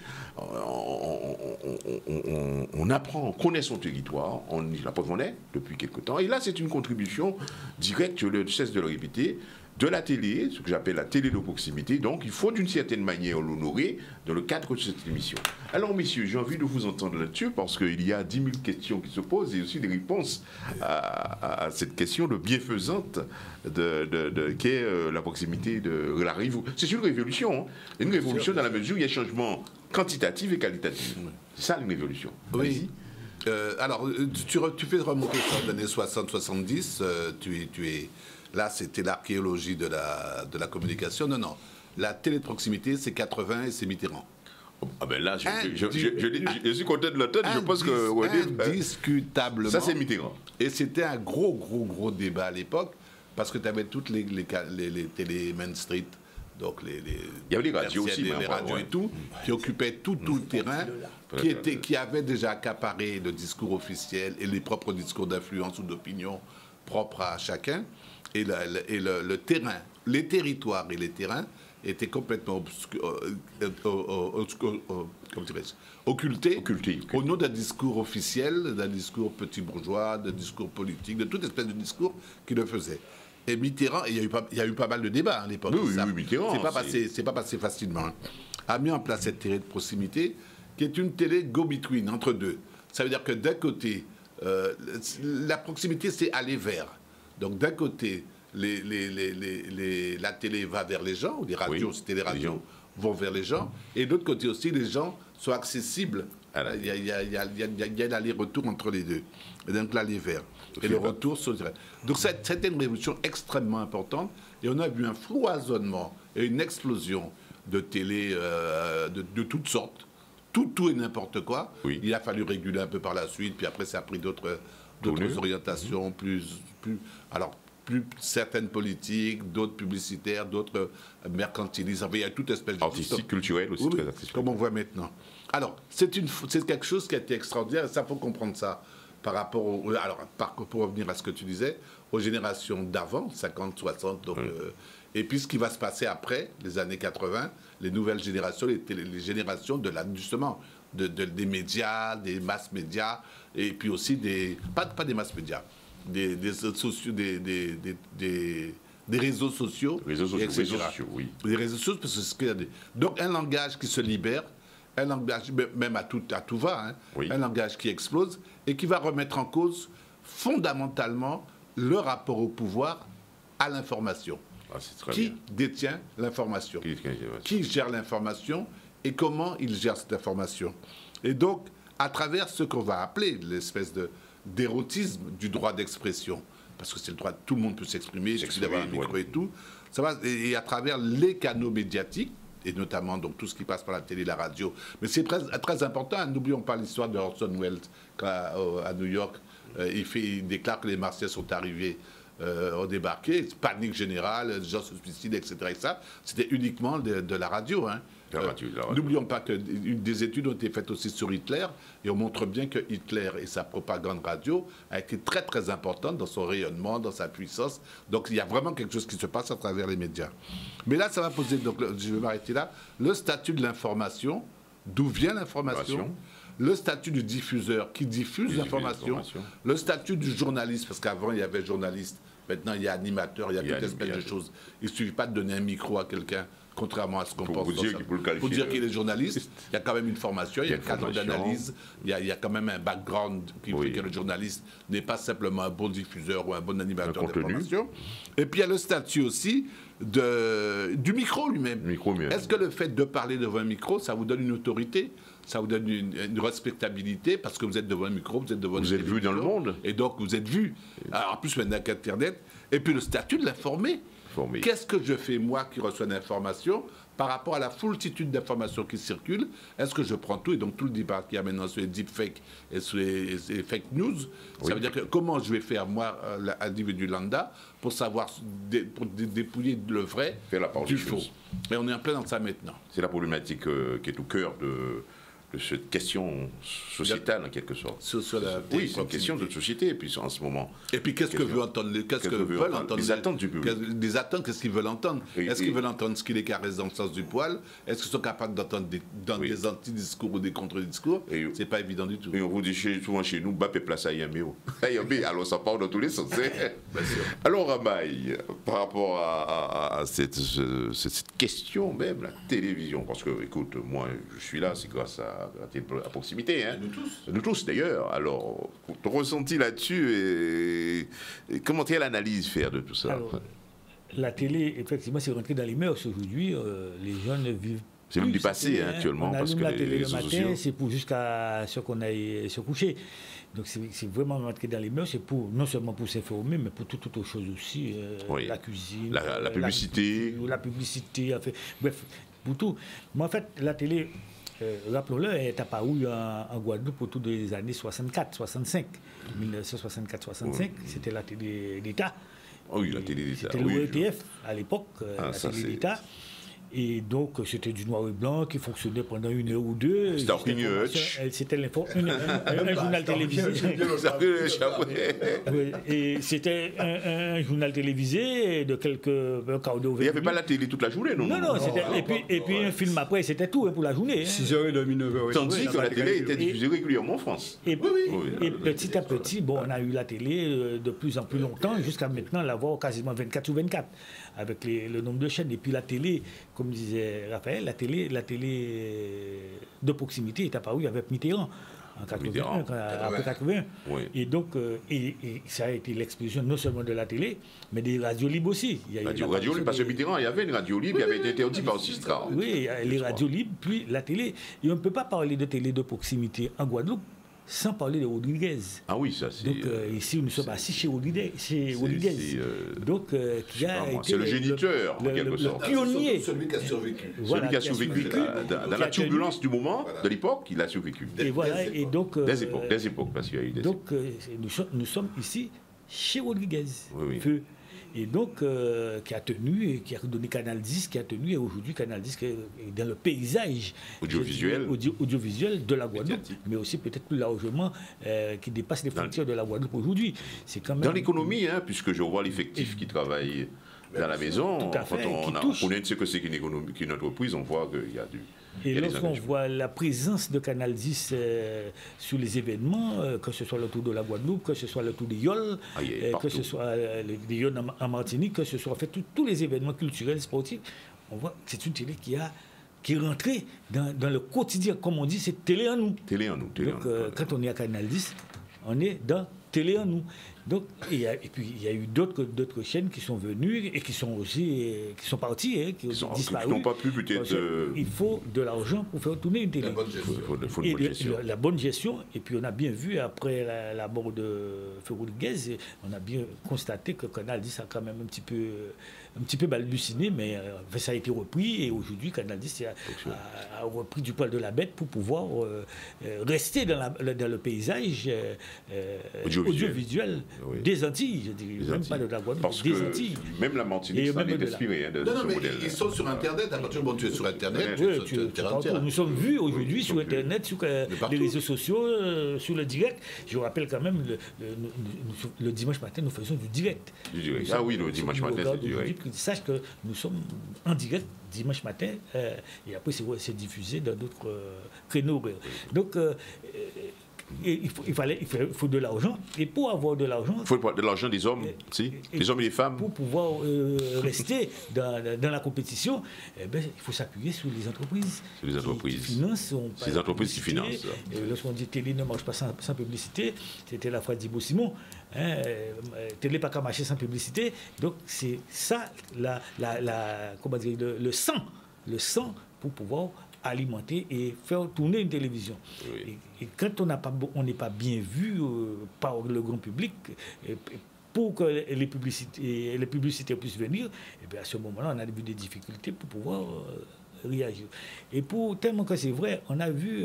Speaker 1: on apprend, on connaît son territoire, la preuve en est depuis quelque temps. Et là, c'est une contribution directe, je ne cesse de le répéter, de la télé, ce que j'appelle la télé de proximité. Donc, il faut d'une certaine manière l'honorer dans le cadre de cette émission. Alors, messieurs, j'ai envie de vous entendre là-dessus parce qu'il y a 10 000 questions qui se posent et aussi des réponses à cette question de bienfaisante qu'est la proximité de la rive. C'est une révolution, une révolution dans la mesure où il y a changement quantitatif et qualitatif. C'est ça une révolution.
Speaker 4: Oui. Alors, tu fais remonter sur les années 60-70, là, c'était l'archéologie de la communication. Non. La télé de proximité, c'est 80 et c'est Mitterrand.
Speaker 1: Ah ben là, je suis content de l'entendre. Je pense que
Speaker 4: indiscutablement.
Speaker 1: Ça, c'est Mitterrand.
Speaker 4: Et c'était un gros débat à l'époque parce que tu avais toutes les télé Main Street. Donc
Speaker 1: il y avait les radios aussi,
Speaker 4: les radios et tout, qui occupaient tout le terrain, qui avaient déjà accaparé le discours officiel et les propres discours d'influence ou d'opinion propres à chacun. Et le terrain, les territoires et les terrains étaient complètement occultés au nom d'un discours officiel, d'un discours petit bourgeois, d'un discours politique, de toute espèce de discours qui le faisait. Et Mitterrand, il y a eu pas mal de débats à l'époque.
Speaker 1: Oui, Mitterrand.
Speaker 4: C'est pas passé facilement. A mis en place cette télé de proximité, qui est une télé go-between, entre deux. Ça veut dire que d'un côté, la proximité, c'est aller vers. Donc d'un côté, la télé va vers les gens, ou les radios, c'était les radios, vont vers les gens, et de l'autre côté aussi, les gens sont accessibles. Il y a l'aller-retour entre les deux. Et donc l'aller vers. Et le retour sur le terrain. Donc c'était une révolution extrêmement importante, et on a vu un foisonnement et une explosion de télé de toutes sortes, tout et n'importe quoi. Oui. Il a fallu réguler un peu par la suite, puis après ça a pris d'autres orientations, plus certaines politiques, d'autres publicitaires, d'autres mercantilistes. Enfin, il y a toute espèce de...
Speaker 1: Artistique, culturel aussi, très artistique.
Speaker 4: Comme on voit maintenant. Alors, c'est quelque chose qui a été extraordinaire, ça, faut comprendre ça. Par rapport pour revenir à ce que tu disais, aux générations d'avant, 50, 60, donc... et puis ce qui va se passer après, les années 80, les nouvelles générations, les générations justement, des médias, des masses médias, et puis aussi pas des masses médias, des réseaux sociaux,
Speaker 1: oui.
Speaker 4: Des réseaux sociaux, parce que c'est ce qu'il y a. Donc un langage qui se libère, un langage même à tout va, hein, oui. Un langage qui explose et qui va remettre en cause fondamentalement le rapport au pouvoir, à l'information. Qui détient l'information? Qui gère l'information et comment il gère cette information? Et donc, à travers ce qu'on va appeler l'espèce d'érotisme du droit d'expression, parce que c'est le droit, tout le monde peut s'exprimer, il suffit d'avoir un micro et tout, ça va, et à travers les canaux médiatiques, et notamment donc, tout ce qui passe par la télé, la radio. Mais c'est très important, n'oublions pas l'histoire de Orson Welles à New York. Il déclare que les Martiens sont arrivés, ont débarqué, panique générale, les gens se suicident, etc. Et ça, c'était uniquement de la radio. Hein. N'oublions pas que des études ont été faites aussi sur Hitler, et on montre bien que Hitler et sa propagande radio a été très très importante dans son rayonnement, dans sa puissance. Donc il y a vraiment quelque chose qui se passe à travers les médias. Mais là, ça va poser, donc je vais m'arrêter là, le statut de l'information, d'où vient l'information, le statut du diffuseur qui diffuse l'information, le statut du journaliste, parce qu'avant il y avait journaliste, maintenant il y a animateur, il y a toute espèce de choses. Il ne suffit pas de donner un micro à quelqu'un, contrairement à ce qu'on pense. Pour dire qu'il est journaliste, il y a quand même une formation, il y a un cadre d'analyse, il y a quand même un background qui fait que le journaliste n'est pas simplement un bon diffuseur ou un bon animateur d'information. Et puis il y a le statut aussi du micro lui-même. Est-ce que le fait de parler devant un micro, ça vous donne une autorité? Ça vous donne une respectabilité parce que vous êtes devant un micro, vous êtes devant
Speaker 1: Vous êtes vu dans le monde.
Speaker 4: Et donc vous êtes vu. Alors en plus maintenant qu'Internet. Et puis le statut de l'informé. Qu'est-ce que je fais, moi, qui reçois l'information par rapport à la foultitude d'informations qui circulent? Est-ce que je prends tout? Et donc, tout le débat qu'il y a maintenant sur les deepfakes et sur les fake news, ça veut dire que comment je vais faire, moi, l'individu lambda, pour savoir, pour dépouiller le vrai du faux? Et on est en plein dans ça maintenant.
Speaker 1: C'est la problématique qui est au cœur de cette question sociétale, en quelque sorte. Oui, c'est une question de société, et puis en ce moment.
Speaker 4: Et puis, qu'est-ce que veulent entendre
Speaker 1: les attentes du public?
Speaker 4: Les attentes, qu'est-ce qu'ils veulent entendre? Est-ce qu'ils veulent entendre ce qui les caresse dans le sens du poil? Est-ce qu'ils sont capables d'entendre des anti-discours ou des contre-discours? C'est pas évident du tout.
Speaker 1: Et on vous dit souvent chez nous, Bappé place à Yamé. Alors, ça part dans tous les sens. Alors, Ramaï, par rapport à cette question même, la télévision, parce que, écoute, moi, je suis là, c'est grâce à proximité. Hein. Nous tous d'ailleurs. Alors, ton ressenti là-dessus et comment quelle analyse faire de tout ça?
Speaker 3: Alors, la télé, effectivement, c'est rentré dans les mœurs aujourd'hui. Les jeunes ne vivent.
Speaker 1: C'est même du passé actuellement.
Speaker 3: On allume la télé le matin, c'est pour jusqu'à ce qu'on aille se coucher. Donc c'est vraiment rentré dans les mœurs, c'est pour non seulement pour s'informer, mais pour toute autre chose aussi. La cuisine,
Speaker 1: la publicité.
Speaker 3: La publicité, enfin, bref, pour tout. Mais en fait, la télé. Rappelons-le, elle est apparue en Guadeloupe autour des années 64-65. 1964-65, c'était la télé d'État.
Speaker 1: Oui, la télé d'État.
Speaker 3: C'était l'ORTF à l'époque, la télé d'État. Et donc, c'était du noir et blanc qui fonctionnait pendant 1 heure ou 2. C'était un journal télévisé. Et c'était un journal télévisé de quelques quart d'heure.
Speaker 1: Il n'y avait pas la télé toute la journée, non?
Speaker 3: Non. Et puis un film après, c'était tout pour la journée.
Speaker 2: 6h30, 9h.
Speaker 1: Tandis que la télé était diffusée régulièrement en France.
Speaker 3: Et petit à petit, on a eu la télé de plus en plus longtemps, jusqu'à maintenant l'avoir quasiment 24 sur 24, avec le nombre de chaînes. Et puis la télé, comme disait Raphaël, la télé de proximité est apparue avec Mitterrand en 81, après 81. Oui. Et donc, et ça a été l'explosion non seulement de la télé, mais des radios libres aussi.
Speaker 1: Radio libre, parce que Mitterrand, il y avait une radio libre, il avait été interdit par Sistra.
Speaker 3: Oui, les radios libres, puis la télé. Et on ne peut pas parler de télé de proximité en Guadeloupe sans parler de Rodriguez.
Speaker 1: Ah oui, ça c'est...
Speaker 3: Donc ici, nous sommes assis chez Rodriguez. Donc, qui a été...
Speaker 1: C'est le géniteur, en quelque sorte.
Speaker 3: Le pionnier.
Speaker 4: Celui qui a survécu.
Speaker 1: Celui qui a survécu. Dans la turbulence du moment, de l'époque, il a survécu.
Speaker 3: Et voilà, et donc...
Speaker 1: Des époques, parce qu'il y a eu des époques.
Speaker 3: Donc, nous sommes ici chez Rodriguez.
Speaker 1: Oui.
Speaker 3: Et donc, qui a tenu, et qui a donné Canal 10, qui a tenu, et aujourd'hui Canal 10 est dans le paysage audiovisuel de la Guadeloupe, mais aussi peut-être plus largement qui dépasse les frontières de la Guadeloupe aujourd'hui. C'est quand même...
Speaker 1: Dans l'économie, puisque je vois l'effectif qui travaille dans la maison, quand on connaît ce que c'est qu'une entreprise, on voit qu'il y a du...
Speaker 3: Et lorsqu'on voit la présence de Canal 10 sur les événements, que ce soit le tour de la Guadeloupe, que ce soit le tour des Yoles, que ce soit les Yoles en Martinique, que ce soit fait tous les événements culturels, sportifs, on voit que c'est une télé qui est rentrée dans le quotidien. Comme on dit, c'est télé en nous. Donc, quand on est à Canal 10, on est dans télé en nous. Donc, et puis il y a eu d'autres chaînes qui sont venues et qui sont parties, qui ont disparu.
Speaker 1: Qui n'ont pas pu peut-être...
Speaker 3: Il faut de l'argent pour faire tourner une télé.
Speaker 4: La bonne gestion.
Speaker 3: La bonne gestion. Et puis on a bien vu, après la mort de Rodriguez, on a bien constaté que Canal 10 a quand même un petit peu balbutiné, mais ça a été repris. Et aujourd'hui, Canal 10 a repris du poil de la bête pour pouvoir rester dans le paysage audiovisuel.
Speaker 1: Oui.
Speaker 3: Des Antilles, je dirais, même pas de la Guadeloupe,
Speaker 1: parce
Speaker 3: des
Speaker 1: que
Speaker 3: Antilles.
Speaker 1: Même la Martinique s'en est inspirée de ce
Speaker 4: mais
Speaker 1: modèle.
Speaker 4: Ils sont sur Internet, à partir du moment où tu es sur Internet,
Speaker 3: nous sommes vus aujourd'hui sur Internet, sur les réseaux sociaux, sur le direct. Je vous rappelle quand même, le dimanche matin, nous faisons du direct.
Speaker 1: Ah oui, le dimanche matin, c'est du direct.
Speaker 3: Sache que nous sommes en direct dimanche matin, et après c'est diffusé dans d'autres créneaux. Donc, il faut de l'argent, et pour avoir de l'argent...
Speaker 1: Il faut de l'argent des hommes, des hommes et des femmes.
Speaker 3: Pour pouvoir rester dans la compétition, il faut s'appuyer sur les entreprises.
Speaker 1: Sur les entreprises.
Speaker 3: Qui financent.
Speaker 1: C'est les entreprises qui financent.
Speaker 3: Lorsqu'on dit télé ne marche pas sans publicité, c'était la phrase d'Ibo Simon. Télé pas qu'à marcher sans publicité. Donc c'est ça, comment dire, le sang pour pouvoir alimenter et faire tourner une télévision.
Speaker 1: Oui.
Speaker 3: Et quand on n'est pas bien vu par le grand public, pour que les publicités puissent venir, et bien à ce moment-là, on a vu des difficultés pour pouvoir réagir. Et tellement que c'est vrai, on a vu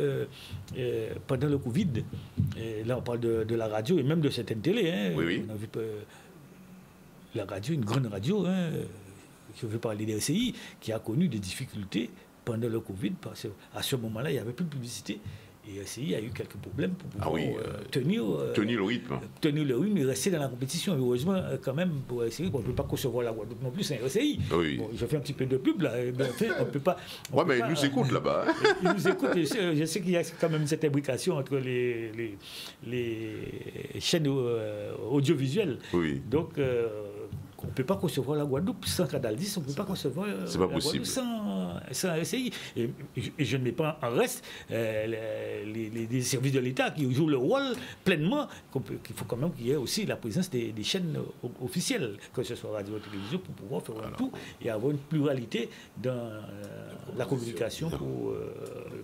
Speaker 3: pendant le Covid, là on parle de la radio et même de certaines télés,
Speaker 1: oui.
Speaker 3: On a vu la radio, une grande radio, je veux parler des RCI, qui a connu des difficultés pendant le Covid, parce qu'à ce moment-là, il n'y avait plus de publicité. Et RCI a eu quelques problèmes pour pouvoir tenir le rythme. Tenir le rythme et rester dans la compétition. Heureusement, quand même, pour RCI, on ne peut pas concevoir la Guadeloupe non plus, c'est un RCI.
Speaker 1: Oui.
Speaker 3: Bon, je fais un petit peu de pub, là. Mais en fait, on ne peut pas...
Speaker 1: Mais ils nous écoutent là-bas.
Speaker 3: Ils nous écoutent. Je sais qu'il y a quand même cette imbrication entre les chaînes audiovisuelles.
Speaker 1: Oui.
Speaker 3: Donc... on ne peut pas concevoir la Guadeloupe sans Canal 10, on ne peut pas concevoir la Guadeloupe sans RCI. Et je ne mets pas en reste les services de l'État qui jouent le rôle pleinement, qu'il faut quand même qu'il y ait aussi la présence des chaînes officielles, que ce soit radio et télévision, pour pouvoir faire un tout et avoir une pluralité dans la communication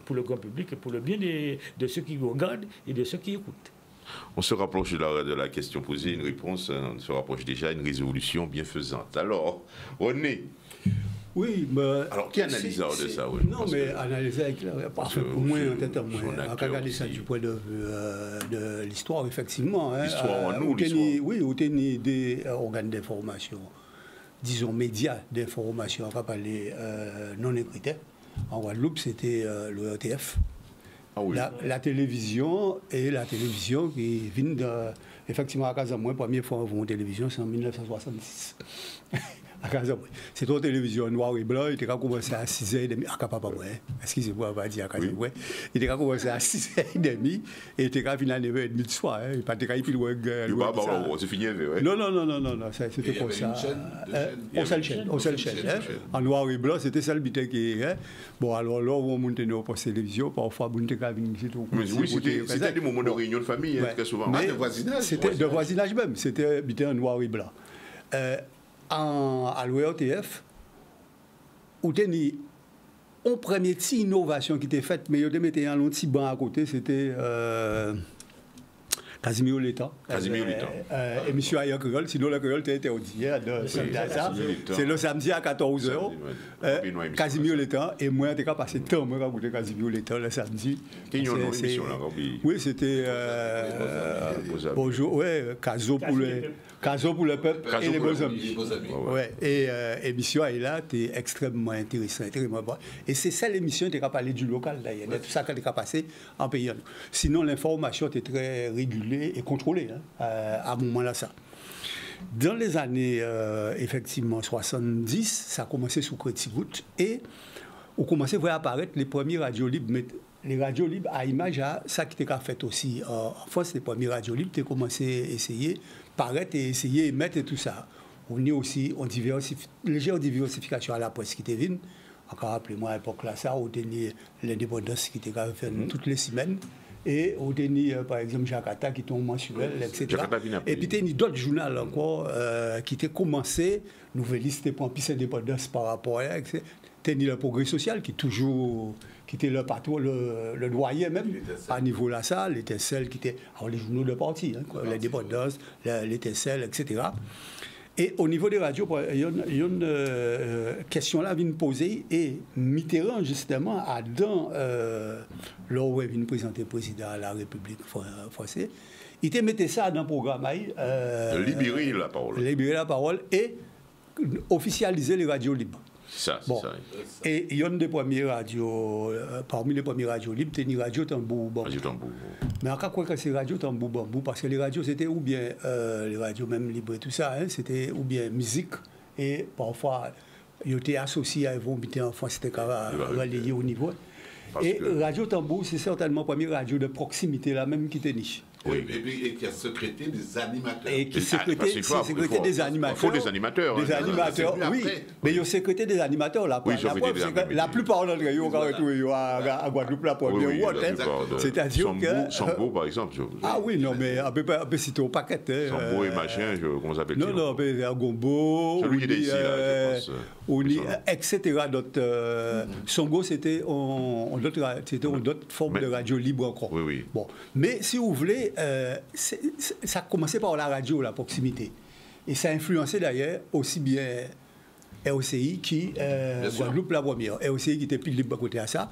Speaker 3: pour le grand public et pour le bien de ceux qui regardent et de ceux qui écoutent.
Speaker 1: On se rapproche de la question posée, une réponse, on se rapproche déjà d'une résolution bienfaisante. Alors, René.
Speaker 2: Oui, mais...
Speaker 1: Alors, qui analyse de ça?
Speaker 2: Non, mais analyser avec... Parce que pour moi, peut-être, on a regardé ça du point de vue de l'histoire, effectivement.
Speaker 1: L'histoire en nous, l'histoire.
Speaker 2: Oui, où il y a des organes d'information, disons médias d'information, on va parler non écrités. En Guadeloupe, c'était le RTF.
Speaker 1: Ah oui.
Speaker 2: La télévision qui vient effectivement à Casamoué, première fois en télévision, c'est en 1966. À Casamoué. C'est une télévision noir et blanc, il a commencé à 6h30, à Capapamoué, excusez-moi, on va dire à Casamoué. Il a commencé à 6h30 et il a fini à 9h30 du soir. Il n'a pas été loin.
Speaker 1: C'est fini, oui.
Speaker 2: Non, c'était comme ça. Au seul chaîne. En noir et blanc, c'était ça le bité qui est. Bon, alors là, on monte nos postes télévision, parfois, on monte à venir ici.
Speaker 1: Oui, c'était des moments de réunion de famille, très souvent.
Speaker 2: De voisinage. C'était de voisinage même, c'était bité en noir et blanc. À l'ORTF, où il y a une première innovation qui était faite, mais il y a un petit banc à côté, c'était Casimiro Létan.
Speaker 1: Casimiro Létan.
Speaker 2: Émission à Créole, sinon la Créole était interdit. C'est le samedi à 14h. Casimiro Létan. Et moi, j'ai passé temps à écouter Casimiro Létan le samedi. Oui, c'était. Bonjour, ouais, Caso pour le peuple et les beaux amis. Ouais, et l'émission est là, c'est extrêmement intéressant, extrêmement bon. Et c'est ça l'émission qui a parlé du local d'ailleurs, de tout ça qui a passé en pays. Sinon, l'information était très régulée et contrôlée à un moment là ça. Dans les années effectivement 70, ça a commencé sous Crétigoutte et on commençait à voir apparaître les premiers radios libres. Mais les radios libres à image à ça qui était fait aussi en France, les premiers radios libres qui ont commencé à essayer paraître et essayer émettre et tout ça. On est aussi en légère diversification à la presse qui était venue. Encore rappelez-moi à l'époque là ça, on tenait l'indépendance qui était fait toutes les semaines. Et on tenait par exemple Jakarta qui tombe mensuel, etc. Et puis il y a d'autres journaux encore qui étaient commencé, Nouvelliste pour plus indépendance par rapport à etc. Tenir le progrès social qui toujours qui était le patron, le doyen même à niveau là ça, l'étincelle qui était les journaux de parti, l'indépendance, l'étincelle, etc. Et au niveau des radios, il y a une question là vient poser et Mitterrand justement a dans là où il vient présenter le président de la République française, il te mettait ça dans le programme
Speaker 1: libérer la parole.
Speaker 2: Libérer la parole et officialiser les radios libres.
Speaker 1: Ça,
Speaker 2: bon.
Speaker 1: ça.
Speaker 2: Et il y a une des premières radios, parmi les premières radios libres, c'était une radio tambour bambou.
Speaker 1: Radio tambour.
Speaker 2: Mais encore quoi que c'est radio tambour bambou, parce que les radios c'était ou bien les radios même libres et tout ça, hein, c'était ou bien musique et parfois ils étaient associés à vos enfants, c'était relayé au niveau. Et radio tambour, c'est certainement la première radio de proximité là même qui tenait.
Speaker 4: Oui, et qui a secrété des animateurs.
Speaker 2: Et qui secrété des animateurs.
Speaker 1: Il faut des animateurs.
Speaker 2: Des animateurs, oui. Mais il a secrété des animateurs. La plupart d'entre eux, ont retrouvé à Guadeloupe la première. C'est-à-dire que.
Speaker 1: Sambo, par exemple.
Speaker 2: Ah oui, non, mais un peu citer au paquet.
Speaker 1: Sambo et machin, comment ça s'appelle?
Speaker 2: Non, à Gombo.
Speaker 1: Celui qui est ici, là, je pense.
Speaker 2: Etc. Songo, c'était d'autres formes de radio libre encore.
Speaker 1: Oui, oui.
Speaker 2: Bon. Mais si vous voulez, ça a commencé par la radio, la proximité. Et ça a influencé d'ailleurs aussi bien ROCI qui Guadeloupe la première. ROCI qui était plus libre à côté à ça.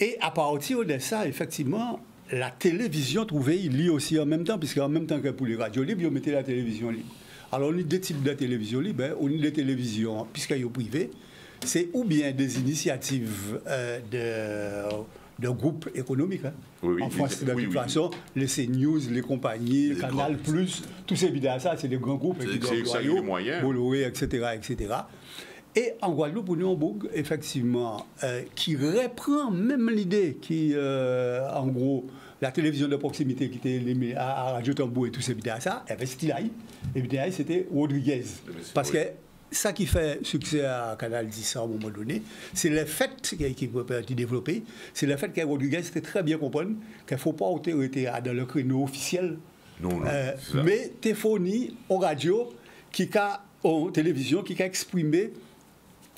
Speaker 2: Et à partir de ça, effectivement, la télévision trouvait il lit aussi en même temps, puisque en même temps que pour les radios libres, ils mettaient la télévision libre. Alors on a deux types de télévision libre, hein. On a des télévisions, puisqu'elles sont privées, c'est ou bien des initiatives de groupes économiques. Hein.
Speaker 1: Oui,
Speaker 2: en France, de toute façon, les CNews, les compagnies, les Canal+, tous ces vidéos, ça, c'est des grands groupes.
Speaker 1: C'est les moyens.
Speaker 2: Bolloré, etc., etc. Et en Guadeloupe, on est en Bourg, effectivement, qui reprend même l'idée qui, en gros, la télévision de proximité qui était à Radio Tambour et tous ces vidéos, ça, il y avait Stilaï. Et Stilaï, c'était Rodriguez. Parce que ça qui fait succès à Canal 10 à un moment donné, c'est le fait qui peut être développé, c'est le fait que Rodriguez était très bien comprendre qu'il ne faut pas autorité dans le créneau officiel, mais téléphonie en radio, en télévision, qui a exprimé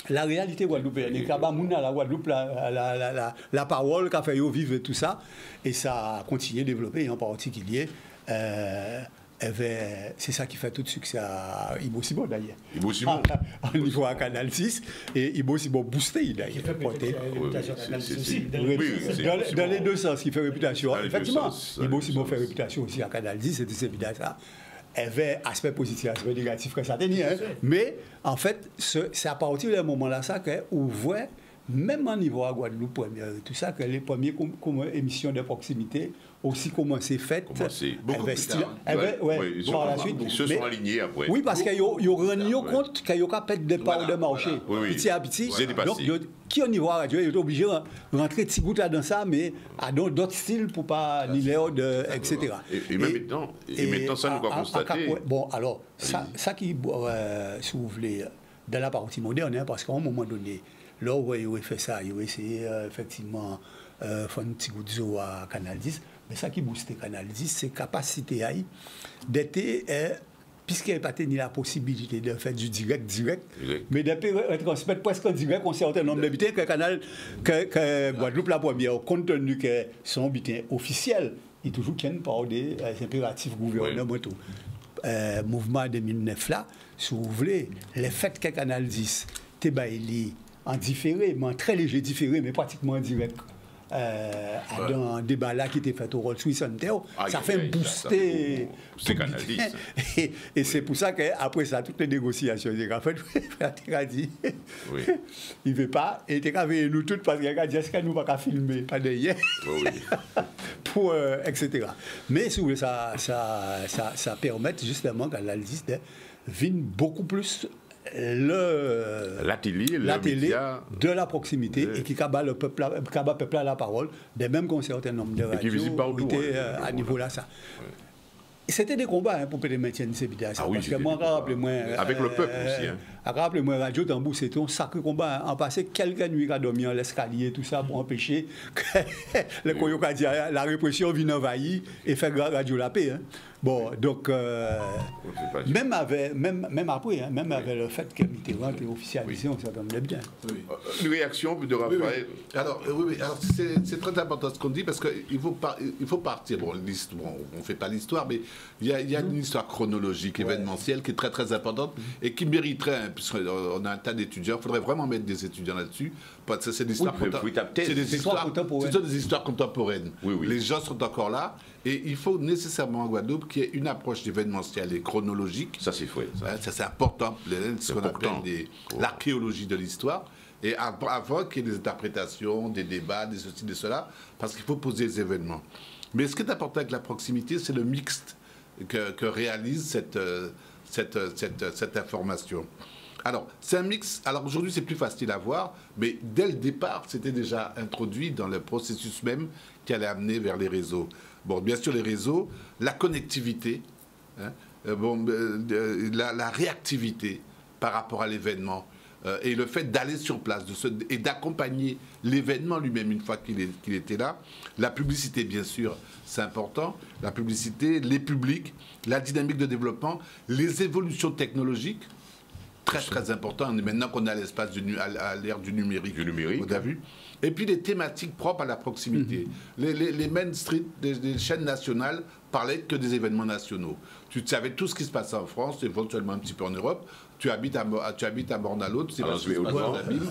Speaker 2: la réalité guadeloupéenne. Et Kabamouna, la Guadeloupe, la parole qu'a fait vivre et tout ça, et ça a continué à développer, en particulier. C'est ça qui fait tout le succès à Ibo Simon d'ailleurs.
Speaker 1: Ibo Simon.
Speaker 2: Au niveau à Canal 6 et Ibo Simon boosté d'ailleurs. Dans les deux sens, qui fait réputation. Effectivement, Ibo Simon fait réputation aussi à Canal 10, c'est évident ça. Elle avait aspect positif, aspect négatif que ça tenait. Hein. Mais en fait, c'est à partir de ce moment-là ça qu'on voit, même au niveau à Guadeloupe, tout ça, que les premières émissions de proximité aussi commencé faites.
Speaker 1: Investir.
Speaker 2: Par la suite.
Speaker 1: Ils se sont alignés après.
Speaker 2: Oui, parce qu'ils ont rendu compte qu'il y a pas de parts de marché. Petit à petit. Donc, qui au niveau radio est obligé de rentrer petit goutte dans ça, mais à d'autres styles pour pas ni l'ordre, etc.
Speaker 1: Et maintenant, ça nous va constater.
Speaker 2: Bon, alors, ça qui, si vous voulez, dans la partie moderne, parce qu'à un moment donné, là où ils ont fait ça, ils ont essayé effectivement faire un petit goût de à Canal 10. Mais ça qui booste Canal 10, c'est capacité d'être, puisqu'il n'y a pas tenu la possibilité de faire du direct, mais de transmettre presque en direct un certain nombre d'habitants que Guadeloupe la première, compte tenu que son habitant officiel, il toujours tient par des impératifs gouvernementaux. Mouvement 2009 là, si vous voulez, les faits que Canal 10, Tebaïli, en différé, mais en très léger différé, mais pratiquement en direct. Dans un débat là qui était fait au Rolls Royce Center, ça fait booster.
Speaker 1: C'est Canal 10.
Speaker 2: Et c'est pour ça qu'après ça, toutes les négociations, il a fait, il dit, il ne veut pas, et il a vu nous toutes parce qu'il a dit, est-ce que nous ne pouvons pas filmer, pas de hier, pour, etc. Mais si vous voulez, ça permet justement Canal 10 de venir beaucoup plus la télé de la proximité et qui cabat le peuple à la parole, de même qu'un certain nombre de radios étaient à niveau là ça. C'était des combats pour que les maintiennent ces vidéos. Parce que moi, rappelez-moi.
Speaker 1: Avec le peuple aussi.
Speaker 2: Rappelez-moi, Radio Tambour, c'était un sacré combat. En passé quelques nuits à dormir l'escalier, tout ça, pour empêcher que les Koyokadiens, la répression vienne envahir et faire Radio La Paix. Bon, donc, même après, même avec le fait que Mitterrand était officialisé, on s'entendait bien.
Speaker 1: Une réaction de Raphaël.
Speaker 4: Alors, alors c'est très important ce qu'on dit parce qu'il faut partir. Bon, on ne fait pas l'histoire, mais il y a une histoire chronologique, événementielle, qui est très très importante et qui mériterait, puisqu'on a un tas d'étudiants, il faudrait vraiment mettre des étudiants là-dessus. C'est des histoires contemporaines. Les gens sont encore là. Et il faut nécessairement en Guadeloupe qu'il y ait une approche événementielle et chronologique.
Speaker 1: Ça, c'est vrai.
Speaker 4: Ça, c'est important, ce qu'on appelle l'archéologie de l'histoire. Et avant qu'il y ait des interprétations, des débats, des ceci, des cela, parce qu'il faut poser les événements. Mais ce qui est important avec la proximité, c'est le mixte que réalise cette information. Alors, c'est un mix. Alors, aujourd'hui, c'est plus facile à voir, mais dès le départ, c'était déjà introduit dans le processus même qui allait amener vers les réseaux. Bon, bien sûr, les réseaux, la connectivité, la réactivité par rapport à l'événement et le fait d'aller sur place et d'accompagner l'événement lui-même une fois qu'il était là. La publicité, bien sûr, c'est important. La publicité, les publics, la dynamique de développement, les évolutions technologiques, très très important. Maintenant qu'on est à l'ère du numérique. On a vu. Et puis les thématiques propres à la proximité. Les Main Street des chaînes nationales parlaient que des événements nationaux. Tu savais tout ce qui se passait en France, éventuellement un petit peu en Europe. Tu habites à Morne-à-l'autre, tu sais pas ce qui se passe dans la ville.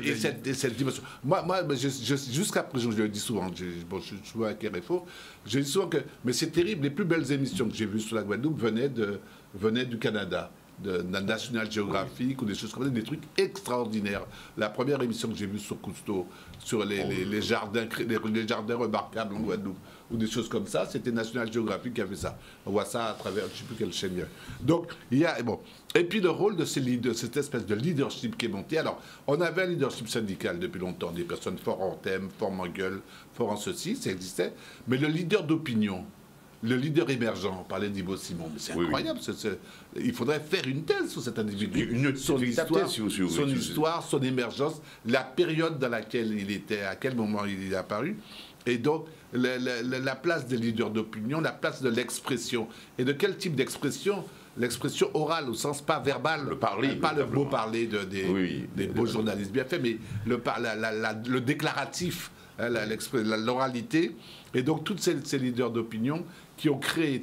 Speaker 4: Et cette dimension. Moi jusqu'à présent, je le dis souvent, je joue à Carrefour, je dis souvent que, mais c'est terrible, les plus belles émissions que j'ai vues sur la Guadeloupe venaient du Canada. De National Geographic ou des choses comme ça, des trucs extraordinaires. La première émission que j'ai vue sur Cousteau, sur les jardins remarquables en Guadeloupe, ou des choses comme ça, c'était National Geographic qui a fait ça. On voit ça à travers, je ne sais plus quelle chaîne. Donc, il y a, bon. Et puis le rôle de cette espèce de leadership qui est monté. Alors, on avait un leadership syndical depuis longtemps, des personnes fortes en thème, fortes en gueule, fortes en ceci, ça existait. Mais le leader d'opinion, le leader émergent, on parlait d'Ibo Simon, mais c'est incroyable. Il faudrait faire une thèse sur cet individu, son histoire, son émergence, la période dans laquelle il était, à quel moment il est apparu. Et donc, la place des leaders d'opinion, la place de l'expression. Et de quel type d'expression? L'expression orale, au sens pas verbal, pas le beau parler des beaux journalistes bien faits, mais le déclaratif, l'oralité. Et donc, tous ces leaders d'opinion qui ont créé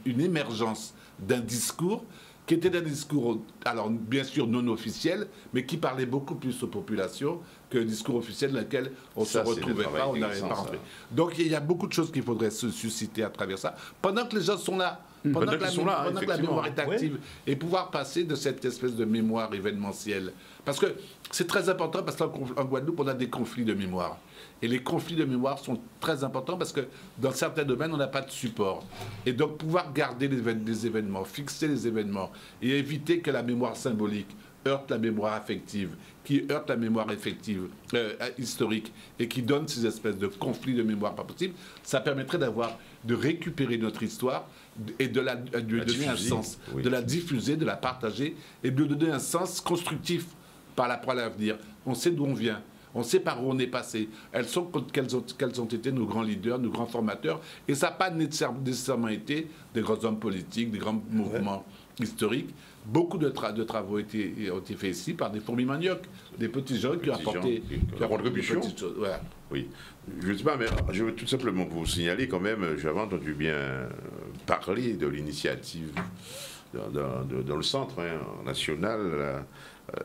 Speaker 4: une émergence d'un discours qui était un discours, alors bien sûr non officiel, mais qui parlait beaucoup plus aux populations que le discours officiel dans lequel on ne se retrouvait pas, on n'arrivait pas à rentrer. Donc il y a beaucoup de choses qu'il faudrait se susciter à travers ça, pendant que les gens sont là, pendant que la mémoire est active, et pouvoir passer de cette espèce de mémoire événementielle. Parce que c'est très important, parce qu'en Guadeloupe, on a des conflits de mémoire. Et les conflits de mémoire sont très importants parce que dans certains domaines, on n'a pas de support. Et donc, pouvoir garder les événements, fixer les événements et éviter que la mémoire symbolique heurte la mémoire affective, qui heurte la mémoire historique et qui donne ces espèces de conflits de mémoire pas possibles, ça permettrait de récupérer notre histoire et de lui donner un sens, de la diffuser, de la partager et de lui donner un sens constructif par rapport à l'avenir. On sait d'où on vient. On sait par où on est passé. Quels ont été nos grands leaders, nos grands formateurs. Et ça n'a pas nécessairement été des grands hommes politiques, des grands mouvements historiques. Beaucoup de travaux ont été faits ici par des fourmis maniocs, des petits gens qui ont apporté des petites choses. Voilà.
Speaker 1: Oui. Je ne sais pas, mais je veux tout simplement vous signaler quand même, j'avais entendu bien parler de l'initiative dans le centre national,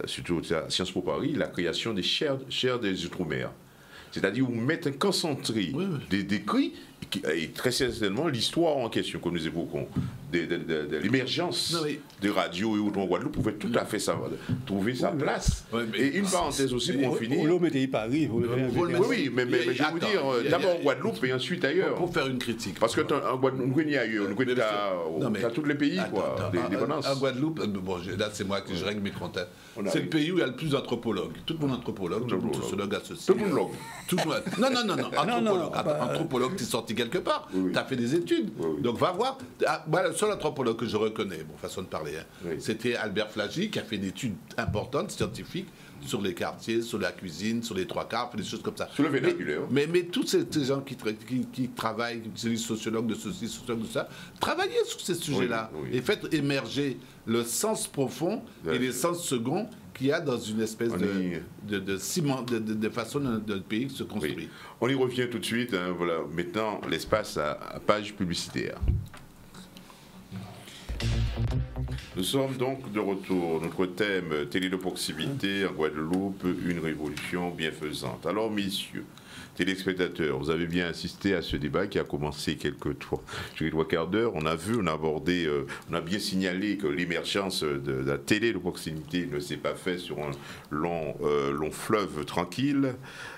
Speaker 1: surtout à Sciences Po Paris, la création des chaires des Outre-mer. C'est-à-dire, vous mettez un concentré d'écrits, et très certainement l'histoire en question que nous évoquons, de l'émergence des radios et autres en Guadeloupe, pouvait tout à fait trouver sa place. Et une parenthèse aussi pour en finir.
Speaker 2: Vous le mettez Paris.
Speaker 1: Oui, mais je vais vous dire, d'abord en Guadeloupe et ensuite ailleurs.
Speaker 4: Pour faire une critique.
Speaker 1: Parce que en Guadeloupe, nous n'y ailleurs, nous dans tous les pays, quoi, dépendance.
Speaker 4: En Guadeloupe, bon, là c'est moi qui je règle mes comptes. C'est le pays où il y a le plus d'anthropologues. Tout le monde anthropologue, tout le monde sociologue associé.
Speaker 1: Tout le monde
Speaker 4: Non, anthropologue, tu es sorti quelque part, tu as fait des études. Donc va voir. Moi, le seul anthropologue que je reconnais, bon, façon de parler, c'était Albert Flagey, qui a fait des études importantes, scientifiques, sur les quartiers, sur la cuisine, sur les trois quarts, des choses comme ça.
Speaker 1: Sur le vernaculaire.
Speaker 4: Mais tous ces gens qui travaillent, c'est sociologues de ceci, sociologues de ça, travaillez sur ces sujets-là et faites émerger le sens profond et les sens seconds qu'il y a dans une espèce de ciment, de façon de notre pays se construit.
Speaker 1: Oui. On y revient tout de suite. Voilà, maintenant, l'espace à page publicitaire. Nous sommes donc de retour. Notre thème, télé de proximité en Guadeloupe, une révolution bienfaisante. Alors, messieurs, téléspectateurs, vous avez bien assisté à ce débat qui a commencé sur les 3 quarts d'heure. On a vu, on a abordé, on a bien signalé que l'émergence de la télé de proximité ne s'est pas faite sur un long fleuve tranquille.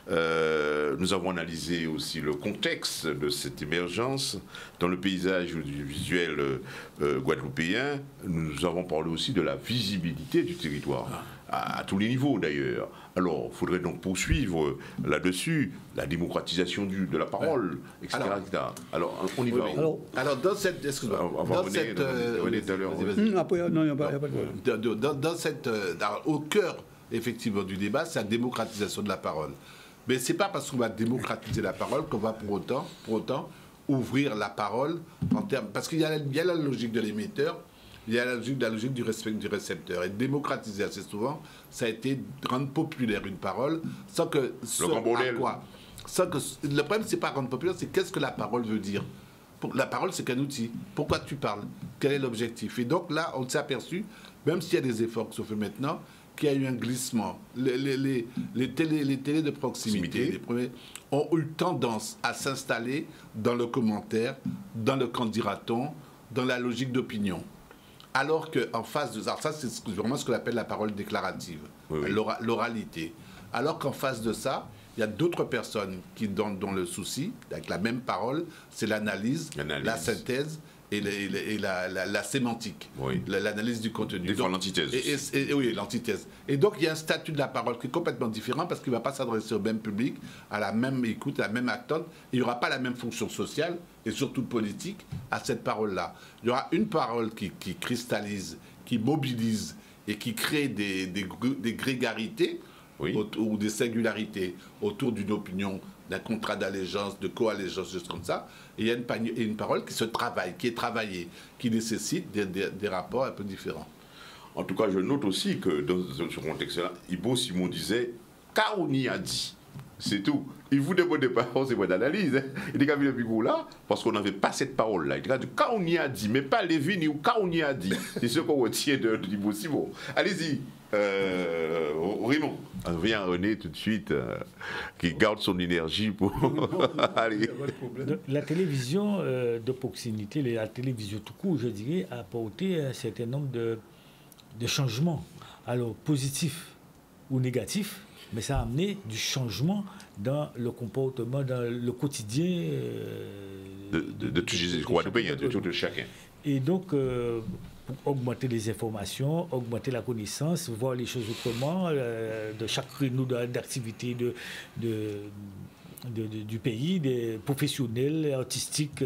Speaker 1: Nous avons analysé aussi le contexte de cette émergence dans le paysage audiovisuel guadeloupéen. Nous avons parlé aussi de la visibilité du territoire, à tous les niveaux d'ailleurs. Alors, il faudrait donc poursuivre là-dessus la démocratisation de la parole, etc. Alors, on y va.
Speaker 4: Alors, dans cette... Excuse-moi. Dans cette... Au cœur, effectivement, du débat, c'est la démocratisation de la parole. Mais ce n'est pas parce qu'on va démocratiser la parole qu'on va pour autant ouvrir la parole en termes... Parce qu'il y a la logique de l'émetteur, il y a la logique du récepteur. Et démocratiser assez souvent, ça a été rendre populaire une parole sans que... Le problème, c'est pas rendre populaire, c'est qu'est-ce que la parole veut dire. La parole, c'est qu'un outil. Pourquoi tu parles? Quel est l'objectif? Et donc là, on s'est aperçu, même s'il y a des efforts qui sont faits maintenant, qu'il y a eu un glissement. Les télés de proximité, les premiers, ont eu tendance à s'installer dans le commentaire, dans le candidaton, dans la logique d'opinion. Alors qu'en face de ça, c'est vraiment ce qu'on appelle la parole déclarative, l'oralité. Alors qu'en face de ça, il y a d'autres personnes dont le souci, avec la même parole, c'est l'analyse, la synthèse et la sémantique, l'analyse du contenu.
Speaker 1: L'antithèse.
Speaker 4: Oui, l'antithèse. Et donc, il y a un statut de la parole qui est complètement différent parce qu'il ne va pas s'adresser au même public, à la même écoute, à la même attente. Il n'y aura pas la même fonction sociale et surtout politique à cette parole-là. Il y aura une parole qui cristallise, qui mobilise et qui crée des grégarités ou des singularités autour d'une opinion, d'un contrat d'allégeance, de co-allégeance, juste comme ça. Et il y a une parole qui se travaille, qui est travaillée, qui nécessite des rapports un peu différents.
Speaker 1: En tout cas, je note aussi que dans ce contexte-là, Ibo Simon disait « Kaouni a dit ». C'est tout. Il vous demande des paroles, c'est pas d'analyse. Il dit qu'à là, parce qu'on n'avait pas cette parole-là. Il a dit Kaouni a dit, mais pas Lévin ou Kaouni a dit. C'est ce qu'on retient de Ibo Simon. Allez-y. Raymond, vient René tout de suite, qui garde son énergie pour aller.
Speaker 3: La télévision de proximité, la télévision tout court, je dirais, a apporté un certain nombre de changements, alors positifs ou négatifs, mais ça a amené du changement dans le comportement, dans le quotidien
Speaker 1: de chacun.
Speaker 3: Et donc, pour augmenter les informations, augmenter la connaissance, voir les choses autrement, de chaque créneau d'activité du pays, des professionnels, artistiques,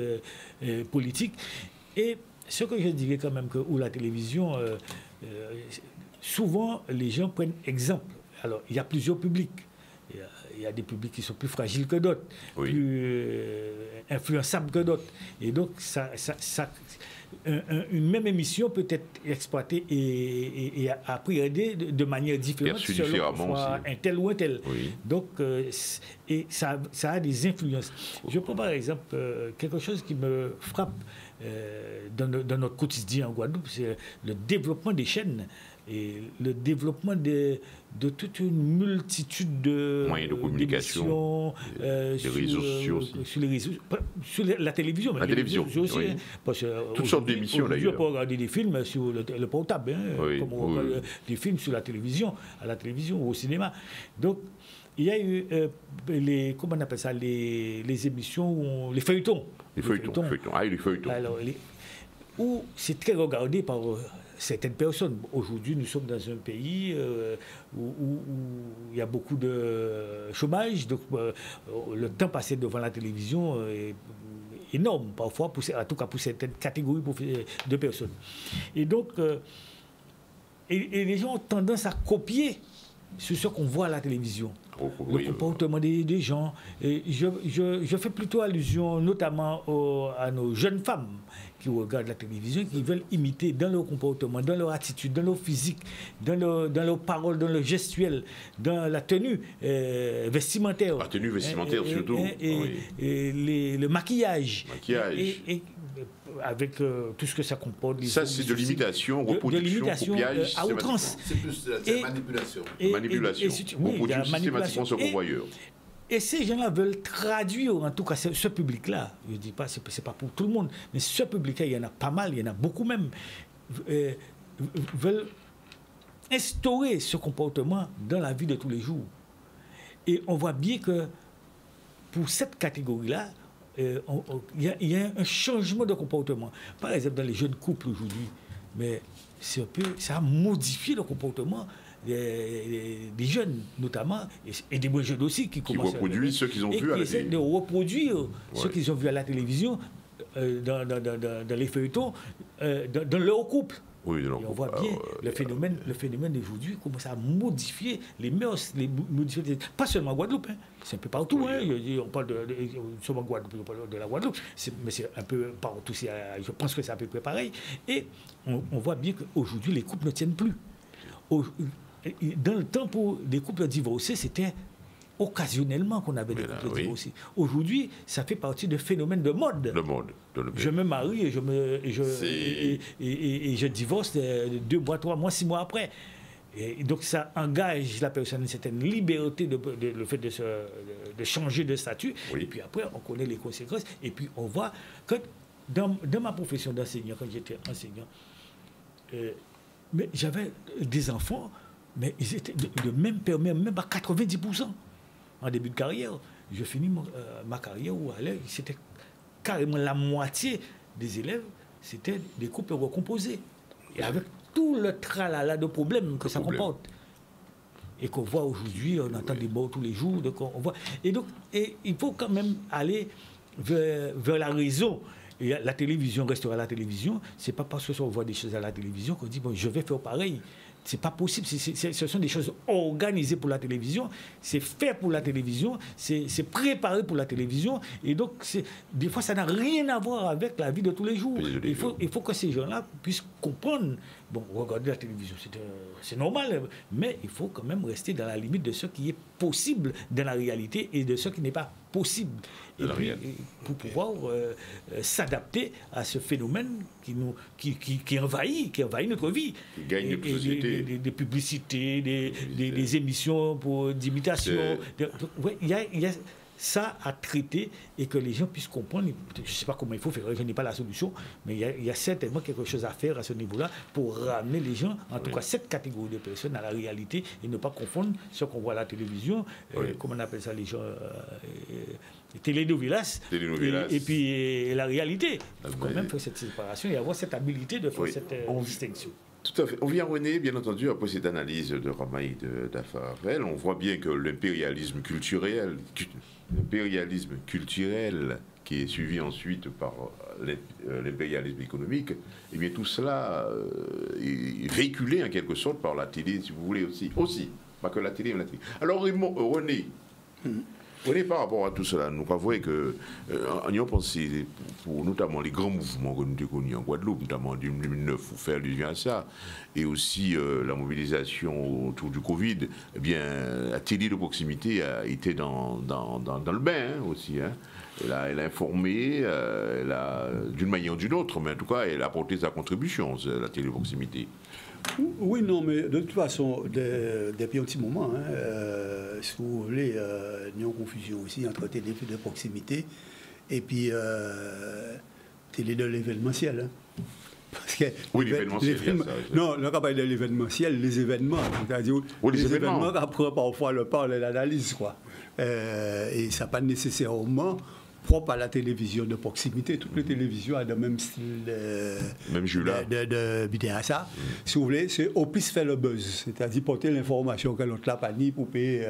Speaker 3: politiques. Et ce que je dirais quand même, que où la télévision, souvent les gens prennent exemple. Alors, il y a plusieurs publics. il y a des publics qui sont plus fragiles que d'autres, plus influençables que d'autres. Et donc, une même émission peut être exploitée et appréhendée de manière différente selon qu'on soit un tel ou un tel. Donc, et ça a des influences. Je prends par exemple quelque chose qui me frappe dans notre quotidien en Guadeloupe, c'est le développement des chaînes et le développement de toute une multitude de
Speaker 1: moyens de communication, des réseaux sociaux aussi.
Speaker 3: Sur la télévision.
Speaker 1: La télévision aussi.
Speaker 3: Hein, parce que
Speaker 1: toutes sortes d'émissions d'ailleurs.
Speaker 3: On peut regarder des films sur le portable, comme on regarde des films sur la télévision, à la télévision ou au cinéma. Donc, il y a eu comment on appelle ça, les émissions, les feuilletons.
Speaker 1: Les feuilletons. Ah, les feuilletons.
Speaker 3: Alors, où c'est très regardé par certaines personnes. Aujourd'hui, nous sommes dans un pays où il y a beaucoup de chômage, donc le temps passé devant la télévision est énorme, parfois, en tout cas pour certaines catégories de personnes. Et donc, et les gens ont tendance à copier sur ce qu'on voit à la télévision. Le comportement des gens. Et je fais plutôt allusion notamment à nos jeunes femmes qui regardent la télévision, qui veulent imiter dans leur comportement, dans leur attitude, dans leur physique, dans leurs paroles, dans leur gestuel, dans la tenue vestimentaire.
Speaker 1: La tenue vestimentaire surtout.
Speaker 3: Et le maquillage. Et avec tout ce que ça comporte.
Speaker 1: Ça, c'est de l'imitation, reproduction, copiage.
Speaker 3: À outrance.
Speaker 4: C'est plus de la manipulation.
Speaker 1: Manipulation. Reproduction systématiquement ce qu'on voit ailleurs.
Speaker 3: Et ces gens-là veulent traduire, en tout cas ce public-là, je ne dis pas, c'est pas pour tout le monde, mais ce public-là, il y en a pas mal, il y en a beaucoup même, veulent instaurer ce comportement dans la vie de tous les jours. Et on voit bien que pour cette catégorie-là, il y a un changement de comportement. Par exemple, dans les jeunes couples aujourd'hui, mais ça a modifié le comportement des jeunes, notamment, et des moins jeunes aussi, qui
Speaker 1: reproduisent ce qu'ils ont vu à la télévision.
Speaker 3: De reproduire ce qu'ils ont vu à la télévision, dans les feuilletons, dans leur couple.
Speaker 1: Oui,
Speaker 3: et on voit bien le phénomène d'aujourd'hui commence à modifier les mœurs, pas seulement en Guadeloupe, hein, c'est un peu partout. On parle seulement en Guadeloupe, on parle de la Guadeloupe, mais c'est un peu partout. Je pense que c'est à peu près pareil. Et on voit bien qu'aujourd'hui, les couples ne tiennent plus. Dans le temps, pour des couples divorcés, c'était occasionnellement qu'on avait des couples divorcés. Aujourd'hui, ça fait partie de phénomènes de mode. Je me marie et je divorce 2 mois, 3 mois, 6 mois après. Et donc ça engage la personne à une certaine liberté, le fait de changer de statut. Et puis après, on connaît les conséquences. Et puis on voit que dans ma profession d'enseignant, quand j'étais enseignant, mais j'avais des enfants, mais ils étaient de même permis, même à 90% en début de carrière. Je finis ma carrière où c'était carrément la moitié des élèves, c'était des couples recomposés. Et avec tout le tralala de problèmes que ça comporte. Et qu'on voit aujourd'hui, on entend des morts tous les jours. Donc on voit. Et il faut quand même aller vers la raison. Et la télévision restera la télévision. C'est pas parce que on voit des choses à la télévision qu'on dit bon, je vais faire pareil. C'est pas possible. Ce sont des choses organisées pour la télévision. C'est fait pour la télévision. C'est préparé pour la télévision. Et donc, des fois, ça n'a rien à voir avec la vie de tous les jours. Il faut que ces gens-là puissent comprendre. Bon, regarder la télévision, c'est normal, mais il faut quand même rester dans la limite de ce qui est possible dans la réalité et de ce qui n'est pas possible. Et puis, pour pouvoir s'adapter à ce phénomène qui envahit notre vie.
Speaker 1: Qui gagne notre société.
Speaker 3: Des publicités, des émissions d'imitation. Il y a ça à traiter et que les gens puissent comprendre. Je ne sais pas comment il faut faire, je n'ai pas la solution, mais il y a certainement quelque chose à faire à ce niveau-là pour ramener les gens, en tout cas cette catégorie de personnes, à la réalité et ne pas confondre ce qu'on voit à la télévision, comment on appelle ça les gens, télénovelas, et puis la réalité. Il faut quand même faire cette séparation et avoir cette habilité de faire cette distinction.
Speaker 1: Tout à fait. On vient, René, bien entendu, après cette analyse de Ramaï Dafarel, on voit bien que l'impérialisme culturel qui est suivi ensuite par l'impérialisme économique, eh bien tout cela est véhiculé en quelque sorte par la télé, si vous voulez aussi. Pas que la télé, mais la télé. Alors, René, Oui, par rapport à tout cela, nous avouons que on y a pensé pour notamment les grands mouvements que nous avons connus en Guadeloupe, notamment en 2009, pour faire allusion à ça, et aussi la mobilisation autour du Covid. Eh bien, la télé de proximité a été dans le bain aussi. Hein. Elle a informé, d'une manière ou d'une autre, mais en tout cas, elle a apporté sa contribution, la télé de proximité.
Speaker 2: Oui, non, mais de toute façon, depuis un petit moment, si vous voulez, il y a une confusion aussi entre télé de proximité et puis télé de l'événementiel. Hein. Parce que
Speaker 1: oui, l'événementiel.
Speaker 2: Non, on parle de l'événementiel, les événements. C'est-à-dire les événements après parfois le parle et l'analyse, quoi. Et ça n'a pas nécessairement propre à la télévision de proximité. Toutes les télévisions ont le même style de vidéo à ça. Si vous voulez, c'est au plus faire le buzz, c'est-à-dire porter l'information que l'autre l'a pas ni pour payer.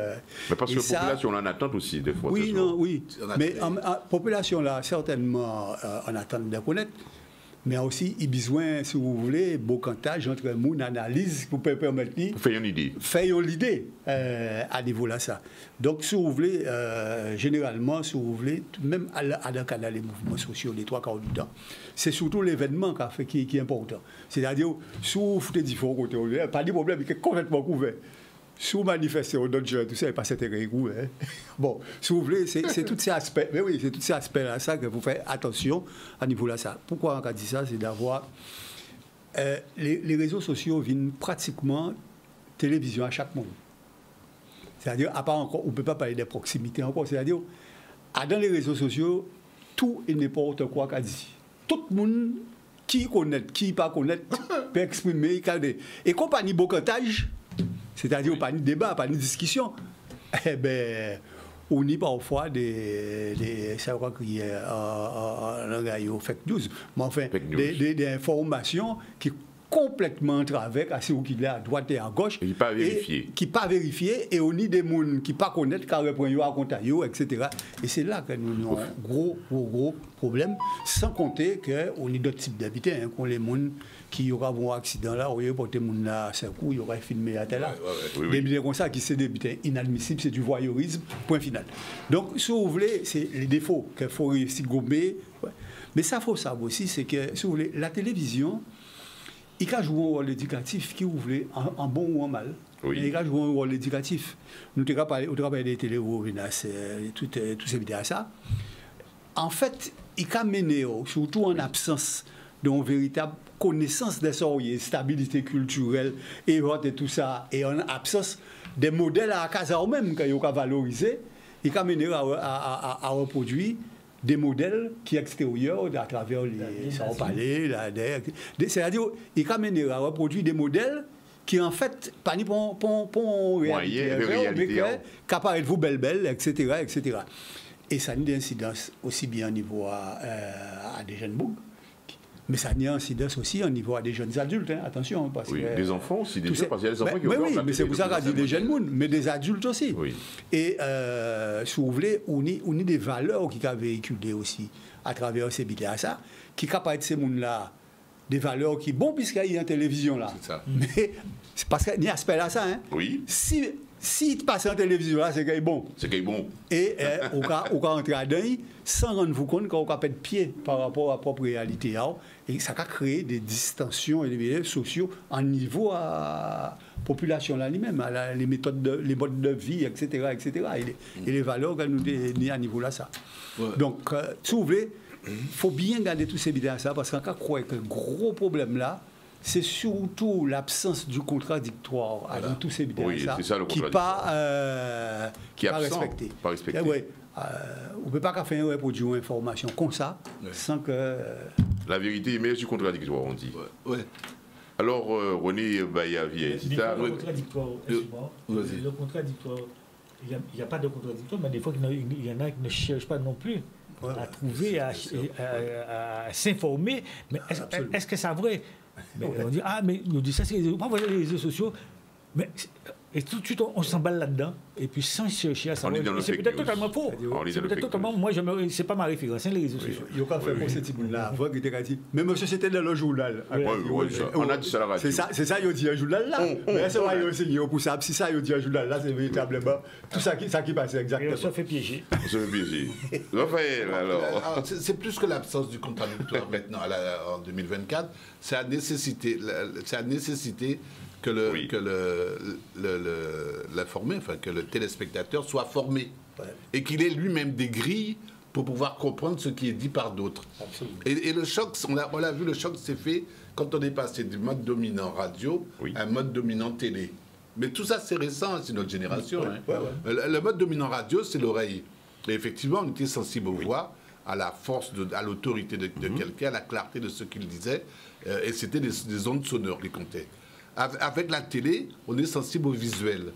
Speaker 1: Mais parce que la population en attend aussi, des fois.
Speaker 2: Oui, non, oui. Mais la population là, certainement, en attend de connaître. Mais aussi, il y a besoin, si vous voulez, beau cantage entre mon analyse pour permettre de
Speaker 1: faire une idée.
Speaker 2: Faire une idée à niveau là ça. Donc, si vous voulez, généralement, si vous voulez, même à la canal des mouvements sociaux, les 3/4 du temps, c'est surtout l'événement qui est important. C'est-à-dire, si vous faites différents côtés, pas de problème, il est complètement couvert. Si vous manifestez au d'autres gens, tout ça n'est pas cet goût. Hein. Bon, si vous voulez, c'est tous ces aspects. Mais oui, c'est tous ces aspects-là, ça que vous faites attention à niveau là ça. Pourquoi on a dit ça? C'est d'avoir les réseaux sociaux viennent pratiquement télévision à chaque moment. C'est-à-dire, à part encore, on ne peut pas parler de proximité encore. C'est-à-dire, dans les réseaux sociaux, tout et n'importe quoi qu'a dit. Tout le monde qui connaît, qui pas connaît, peut exprimer. Et compagnie bocantage. C'est-à-dire, pas de débat, pas de discussion. Eh bien, on y parfois ça va crier en fake news, mais enfin, des informations qui complètement en travers, assez où qu'il est à droite et à gauche.
Speaker 1: Qui pas vérifié.
Speaker 2: Qui pas vérifié, et on y des gens qui pas connaissent, qui reprennent à compte, etc. Et c'est là que nous avons un gros problème, sans compter qu'on a d'autres types d'habitants, hein, qu'on les gens qui aura un accident là, ou porter mon là à 5 coups, il aurait filmé à tel là. Des habitants comme ça qui c'est des habitants inadmissibles, c'est du voyeurisme, point final. Donc, si vous voulez, c'est les défauts qu'il faut réussir à gommer. Ouais. Mais ça, il faut savoir aussi, c'est que, si vous voulez, la télévision, il a joué un rôle éducatif, qui vous voulez, en bon ou en mal. Oui. Il a joué un rôle éducatif. Nous avons parlé des télé tous ces vidéos à ça. En fait, il a mené, surtout en absence d'une véritable connaissance des sources, stabilité culturelle, et tout ça, et en absence des modèles à casa ou même qu'il a valorisé, il a mené à reproduire des modèles qui sont extérieurs à travers les sans parler, c'est-à-dire il a mené à reproduire des modèles qui en fait pas ni pour réalité, mais qui apparaissent vous belle, etc., etc. Et ça a une incidence aussi bien au niveau à des jeunes bougs. Mais ça a une incidence aussi au niveau des jeunes adultes, hein, attention. Parce que,
Speaker 1: des enfants aussi, parce qu'il y a des enfants qui ont
Speaker 2: oui, mais c'est pour ça qu'on dit des jeunes monde, mais des adultes aussi.
Speaker 1: Oui.
Speaker 2: Et si vous voulez, on a des valeurs qui sont véhiculées aussi à travers ces vidéos, qui capent de ces mondes-là, des valeurs qui, bon, puisqu'il y a une télévision là.
Speaker 4: C'est ça.
Speaker 2: Mais c'est parce qu'il y a un aspect là, ça. Hein.
Speaker 1: Oui.
Speaker 2: Si tu passes en télévision là, c'est qu'il est bon.
Speaker 1: C'est qu'il est bon.
Speaker 2: Et on va entrer dedans sans rendre vous compte qu'on va perdre pied par rapport à la propre réalité. Et ça va créer des distensions et des milieux sociaux en niveau à la population là lui-même, les méthodes, les modes de vie, etc. etc. Et les valeurs que nous avons à niveau là, ça. Ouais. Donc, si vous voulez, il faut bien garder tous ces vidéos ça, parce qu'on croit que le gros problème là, c'est surtout l'absence du contradictoire dans tous ces vidéos qui n'est pas respecté.
Speaker 1: Pas respecté.
Speaker 2: On ne peut pas faire reproduire une information comme ça sans que...
Speaker 1: La vérité émerge du contradictoire, on dit.
Speaker 4: Ouais.
Speaker 1: Alors, René Bayavi,
Speaker 3: le contradictoire, il n'y a pas de contradictoire, mais des fois, il y en a qui ne cherchent pas non plus à trouver, à s'informer. Mais est-ce que c'est vrai? Mais on dit, mais on dit ça, c'est les réseaux sociaux. Mais Et tout de suite, on s'emballe là-dedans, et puis sans chercher à savoir. C'est peut-être totalement faux. C'est peut-être totalement. Moi, c'est pas ma référence, les réseaux sociaux.
Speaker 2: Il n'y a pas fait pour ce type-là. Avant, il était dit, mais monsieur, c'était dans le journal.
Speaker 1: On a dit ça à la radio.
Speaker 2: C'est ça, il dit un journal là. Mais c'est pas aussi pour ça. Si ça, il dit un journal là, c'est véritablement tout ça qui passe exactement.
Speaker 3: On se fait piéger.
Speaker 1: On se fait piéger. Raphaël, alors.
Speaker 4: C'est plus que l'absence du contradictoire maintenant, en 2024. C'est la nécessité. Que le téléspectateur soit formé et qu'il ait lui-même des grilles pour pouvoir comprendre ce qui est dit par d'autres. Et le choc, on l'a vu, le choc s'est fait quand on est passé du mode dominant radio à un mode dominant télé. Mais tout ça, c'est récent, c'est notre génération. Le mode dominant radio, c'est l'oreille. Et effectivement, on était sensible aux voix, à la force, à l'autorité de quelqu'un, à la clarté de ce qu'il disait. Et c'était des ondes sonores qui comptaient. Avec la télé, on est sensible au visuel.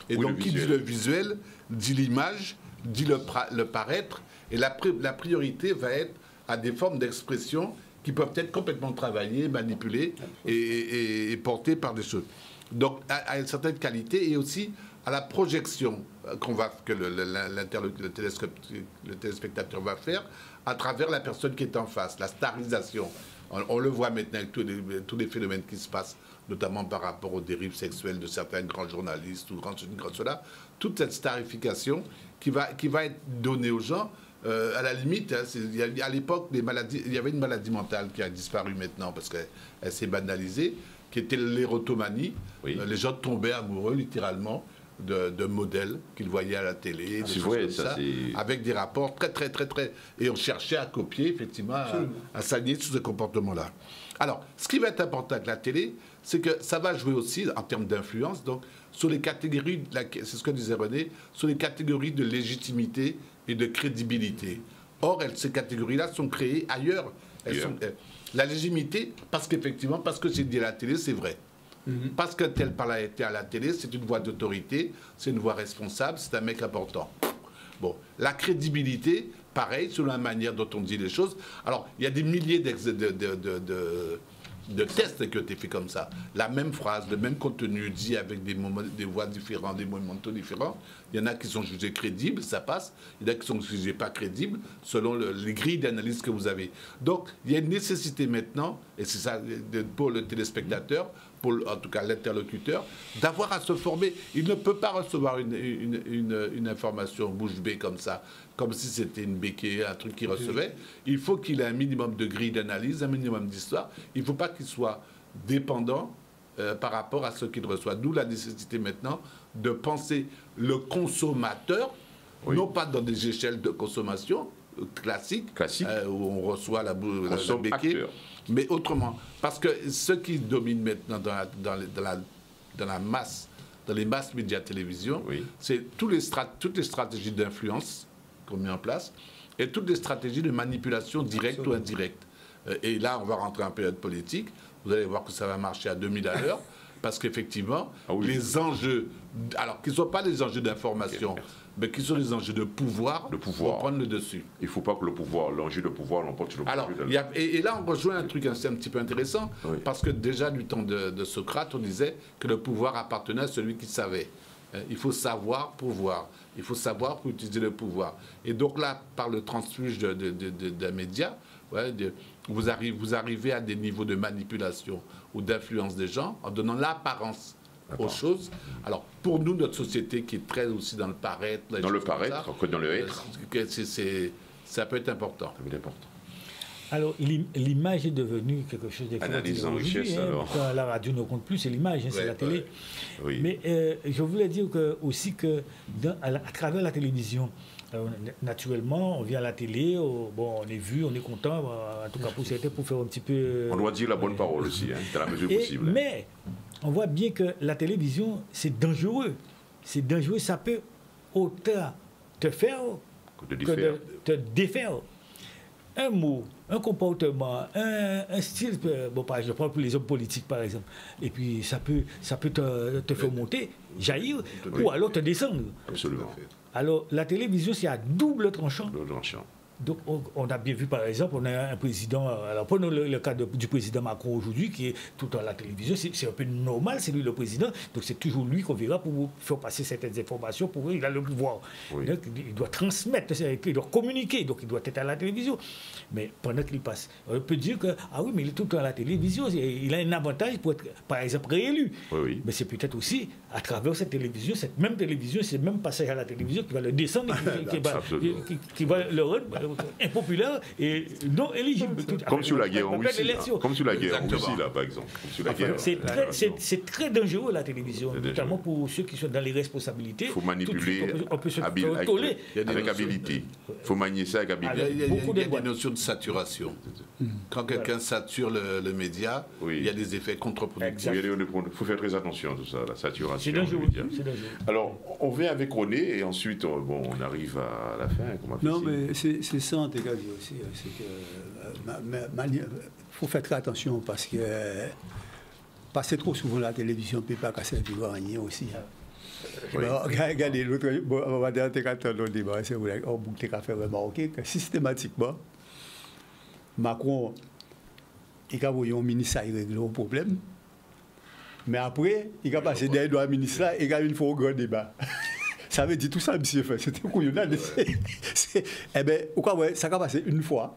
Speaker 4: Et donc, qui dit le visuel, dit l'image, dit le paraître. Et la priorité va être à des formes d'expression qui peuvent être complètement travaillées, manipulées et portées par des choses. Donc, à une certaine qualité et aussi à la projection que le téléspectateur va faire à travers la personne qui est en face, la starisation. On le voit maintenant avec tous les phénomènes qui se passent, notamment par rapport aux dérives sexuelles de certains grands journalistes ou cela, toute cette starification qui va être donnée aux gens, à la limite, à l'époque, il y avait une maladie mentale qui a disparu maintenant parce qu'elle s'est banalisée, qui était l'érotomanie. Les gens tombaient amoureux, littéralement, de modèles qu'ils voyaient à la télé, avec des rapports très... Et on cherchait à copier, effectivement, à s'aligner sur ce comportement-là. Alors, ce qui va être important avec la télé, c'est que ça va jouer aussi, en termes d'influence, donc, sur les catégories, c'est ce que disait René, sur les catégories de légitimité et de crédibilité. Or, ces catégories-là sont créées ailleurs. La légitimité, parce que c'est dit à la télé, c'est vrai. Parce que tel parle a été à la télé, c'est une voix d'autorité, c'est une voix responsable, c'est un mec important. Bon, la crédibilité, pareil, selon la manière dont on dit les choses. Alors, il y a des milliers de tests qui ont été faits comme ça. La même phrase, le même contenu dit avec des voix différentes, des moments différents. Il y en a qui sont jugés crédibles, ça passe. Il y en a qui sont jugés pas crédibles, selon les grilles d'analyse que vous avez. Donc, il y a une nécessité maintenant, et c'est ça pour le téléspectateur, pour en tout cas l'interlocuteur, d'avoir à se former. Il ne peut pas recevoir une information bouche bée comme ça, comme si c'était une béquille, un truc qu'il recevait. Il faut qu'il ait un minimum de grille d'analyse, un minimum d'histoire. Il ne faut pas qu'il soit dépendant par rapport à ce qu'il reçoit. D'où la nécessité maintenant de penser le consommateur, non pas dans des échelles de consommation classiques, où on reçoit la béquille, mais autrement. Parce que ce qui domine maintenant dans les masses médias télévision, c'est toutes les stratégies d'influence qu'on met en place et toutes les stratégies de manipulation directe ou indirecte. Et là, on va rentrer en période politique. Vous allez voir que ça va marcher à 2000 à l'heure. Parce qu'effectivement, les enjeux, alors qu'ils ne sont pas les enjeux d'information, mais qui sont les enjeux de pouvoir, vont prendre le dessus.
Speaker 1: Il ne faut pas que l'enjeu de pouvoir l'emporte sur le pouvoir.
Speaker 4: Alors, et là, on rejoint un truc un petit peu intéressant, parce que déjà, du temps de Socrate, on disait que le pouvoir appartenait à celui qui savait. Il faut savoir pouvoir. Il faut savoir pour utiliser le pouvoir. Et donc là, par le transfuge d'un média, vous arrivez à des niveaux de manipulation ou d'influence des gens en donnant l'apparence aux choses. Alors, pour nous, notre société qui est très aussi dans le paraître...
Speaker 1: Dans le paraître, que dans le être.
Speaker 4: Ça peut être important.
Speaker 1: Ça peut être important.
Speaker 3: Alors, l'image est devenue quelque chose
Speaker 1: d'extraordinaire aujourd'hui.
Speaker 3: Quand la radio ne compte plus, c'est l'image, c'est la télé. Mais je voulais dire aussi que à travers la télévision, naturellement, on vient à la télé, on est vu, on est content, en tout cas pour certains, pour faire un petit peu...
Speaker 1: On doit dire la bonne parole aussi, dans la mesure possible.
Speaker 3: Mais on voit bien que la télévision, c'est dangereux. C'est dangereux, ça peut autant te faire que de te défaire. Un mot, un comportement, un style, je prends pour les hommes politiques par exemple, et puis ça peut te faire monter, jaillir, ou alors te descendre.
Speaker 1: Absolument.
Speaker 3: Alors la télévision, c'est à double tranchant. Donc, on a bien vu, par exemple, on a un président, alors prenons le cas du président Macron aujourd'hui, qui est tout le temps à la télévision, c'est un peu normal, c'est lui le président, donc c'est toujours lui qu'on verra pour faire passer certaines informations, pour il a le pouvoir. Oui. Donc, il doit transmettre, il doit communiquer, donc il doit être à la télévision. Mais pendant qu'il passe, on peut dire que, ah oui, mais il est tout le temps à la télévision, il a un avantage pour être, par exemple, réélu.
Speaker 1: Oui.
Speaker 3: Mais c'est peut-être aussi, à travers cette télévision, ce même passage à la télévision qui va le descendre, qui va le rendre impopulaire et non éligible.
Speaker 1: Comme sur la guerre en Russie. Comme sur la guerre en Russie, là, par exemple.
Speaker 3: C'est très dangereux, la télévision, notamment pour ceux qui sont dans les responsabilités.
Speaker 1: Il faut manipuler avec habilité. Il faut manier ça avec habilité.
Speaker 4: Il y a des notions de saturation. Quand quelqu'un sature le média, il y a des effets contre-productifs.
Speaker 1: Il faut faire très attention à tout ça, la saturation.
Speaker 3: C'est dangereux.
Speaker 1: Alors, on vient avec René et ensuite, on arrive à la fin.
Speaker 2: Non, mais c'est ça, en tout cas, aussi. C'est que faut faire très attention parce que passer trop souvent à la télévision ne peut pas casser le vivant aussi. Regardez, l'autre, on va dire le débat, c'est vrai, on boucle à faire remarquer que systématiquement, Macron, il a envoyé un ministre à régler le problème. Mais après, il a passé derrière le ministre là et il a une fois un grand débat. Ça veut dire tout ça, monsieur. C'était couillonnade. Eh bien, ça a passé une fois,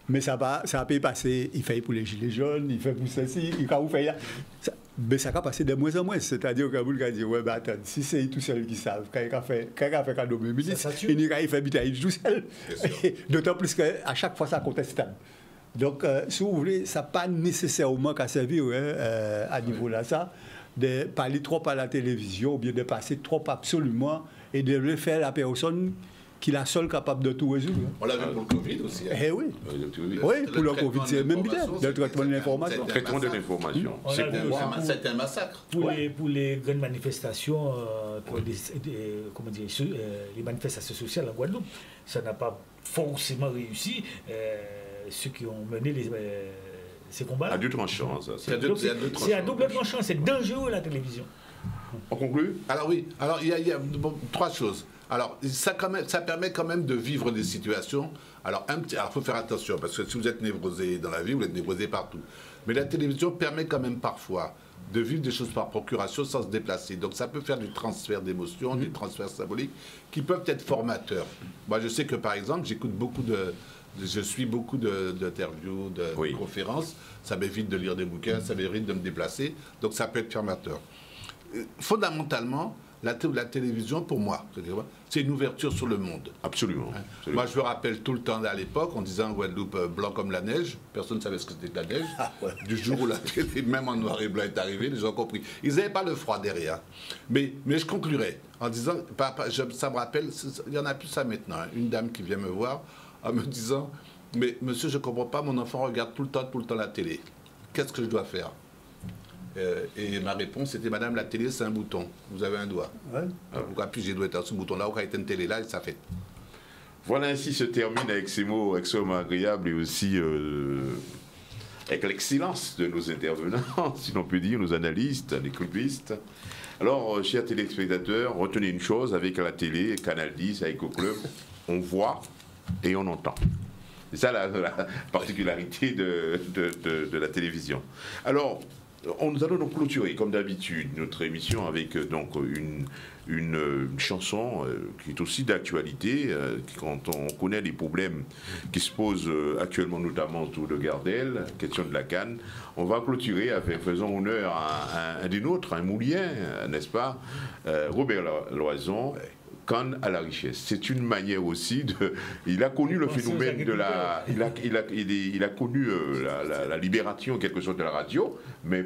Speaker 2: mais ça a pu passer. Il fait pour les gilets jaunes, il fait pour ceci, il a fait là. Mais ça a passé de moins en moins. C'est-à-dire que vous avez dit, ouais, ben attends, si c'est tout seul qui savent, quand il a fait cadeau de ministre, il fait bitaille tout seul. D'autant plus qu'à chaque fois, ça contestable. Donc, si vous voulez, ça n'a pas nécessairement qu'à servir à niveau là, ça, de parler trop à la télévision, ou bien de passer trop absolument, et de le faire à la personne qui est la seule capable de tout résoudre.
Speaker 4: On l'a vu pour le Covid aussi.
Speaker 2: Eh oui. Oui, pour le Covid, c'est même bien, le traitement de l'information.
Speaker 1: Le traitement de l'information.
Speaker 4: C'est un massacre.
Speaker 3: Pour les grandes manifestations, pour les manifestations sociales en Guadeloupe, ça n'a pas forcément réussi. Ceux qui ont mené ces combats.
Speaker 1: À deux tranchants, ça.
Speaker 3: C'est à double tranchant, c'est dangereux la télévision.
Speaker 1: On conclut ?
Speaker 4: Alors oui, il y a trois choses. Alors ça permet quand même de vivre des situations. Alors faut faire attention, parce que si vous êtes névrosé dans la vie, vous êtes névrosé partout. Mais la télévision permet quand même parfois de vivre des choses par procuration sans se déplacer. Donc ça peut faire du transfert d'émotions, du transfert symbolique, qui peuvent être formateurs. Moi je sais que par exemple, je suis beaucoup d'interviews, de conférences. Ça m'évite de lire des bouquins, ça m'évite de me déplacer. Donc ça peut être formateur. Fondamentalement, la télévision, pour moi, c'est une ouverture sur le monde.
Speaker 1: Absolument.
Speaker 4: Moi, je me rappelle tout le temps à l'époque, on disait en Guadeloupe blanc comme la neige. Personne ne savait ce que c'était que la neige. Du jour où la télé, même en noir et blanc, est arrivée, les gens ont compris. Ils n'avaient pas le froid derrière. Mais je conclurai en disant, ça me rappelle, il y en a plus ça maintenant. Une dame qui vient me voir en me disant, mais monsieur, je ne comprends pas, mon enfant regarde tout le temps la télé. Qu'est-ce que je dois faire ? Et ma réponse était, madame, la télé, c'est un bouton. Vous avez un doigt. Pourquoi puis-je dois être sur ce bouton-là, ou quand il y a une télé là, ça fait.
Speaker 1: Voilà, ainsi se termine avec ces mots extrêmement agréables et aussi avec l'excellence de nos intervenants, si l'on peut dire, nos analystes, les clubistes. Alors, chers téléspectateurs, retenez une chose, avec la télé, Canal 10, avec Eco Club, on voit et on entend. C'est ça la particularité de la télévision. Alors, nous allons donc clôturer, comme d'habitude, notre émission avec donc une chanson qui est aussi d'actualité, quand on connaît les problèmes qui se posent actuellement, notamment autour de Gardel, question de la canne. On va clôturer avec, faisons honneur à un des nôtres, un Moulien, n'est-ce pas, Robert Loison. Canne à la richesse. C'est une manière aussi de. Il a connu le phénomène de la. Il a connu la libération, en quelque sorte, de la radio. Mais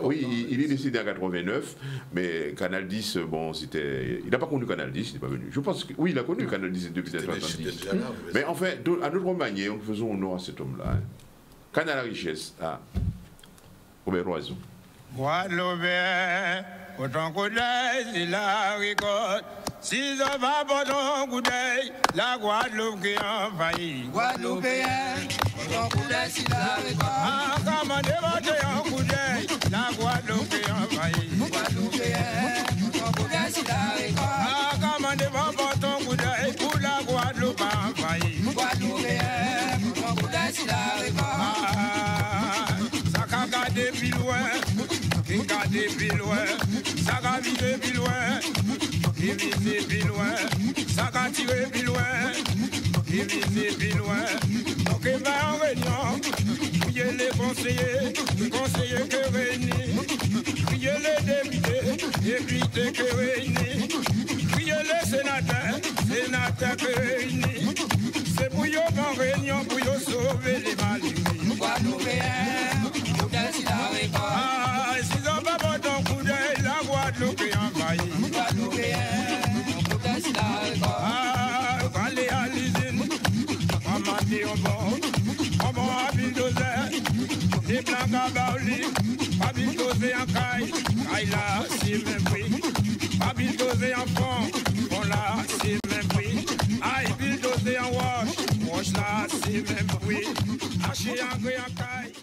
Speaker 1: oui, il est décédé en 89. Mais Canal 10, bon, c'était. Il n'a pas connu Canal 10, il n'est pas venu. Je pense que. Oui, il a connu Canal 10 depuis 1970. Mais enfin, à notre manière, nous faisons honneur à cet homme-là. Hein. Canne à la richesse. Ah. Robert Loison.
Speaker 5: Autant coup d'œil, c'est la récolte. Si ça va pas ton coup d'œil, la Guadeloupe qui envahit.
Speaker 6: Guadeloupéen, autant coup d'œil, c'est la récolte.
Speaker 5: Ah, comment dévoter un coup d'œil, la Guadeloupe qui envahit.
Speaker 6: Guadeloupéen, autant coup d'œil, c'est la récolte.
Speaker 5: Ah, comment dévoter ton coup d'œil, pour la Guadeloupe envahit. monter plus loin, ça va vider plus loin, et viser plus loin, ça va tirer plus loin, et viser plus loin. Donc il va en réunion, priez les conseillers que réunis, priez les députés, députés que réunis, priez les sénateurs que réunis. C'est pour eux en réunion, pour eux sauver les malheureux. Ah, si on va pas ton coup d'œil, la Guadeloupe est envahie. Ah, on va aller à l'usine, on va mater au bord, on va à bulldozer, les blancs à Baoli, pas bulldozer en caille, caille là, c'est même prix, pas bulldozer en fond, bon là, c'est même prix, aïe, bulldozer en wash là, c'est même prix, haché en gré en caille.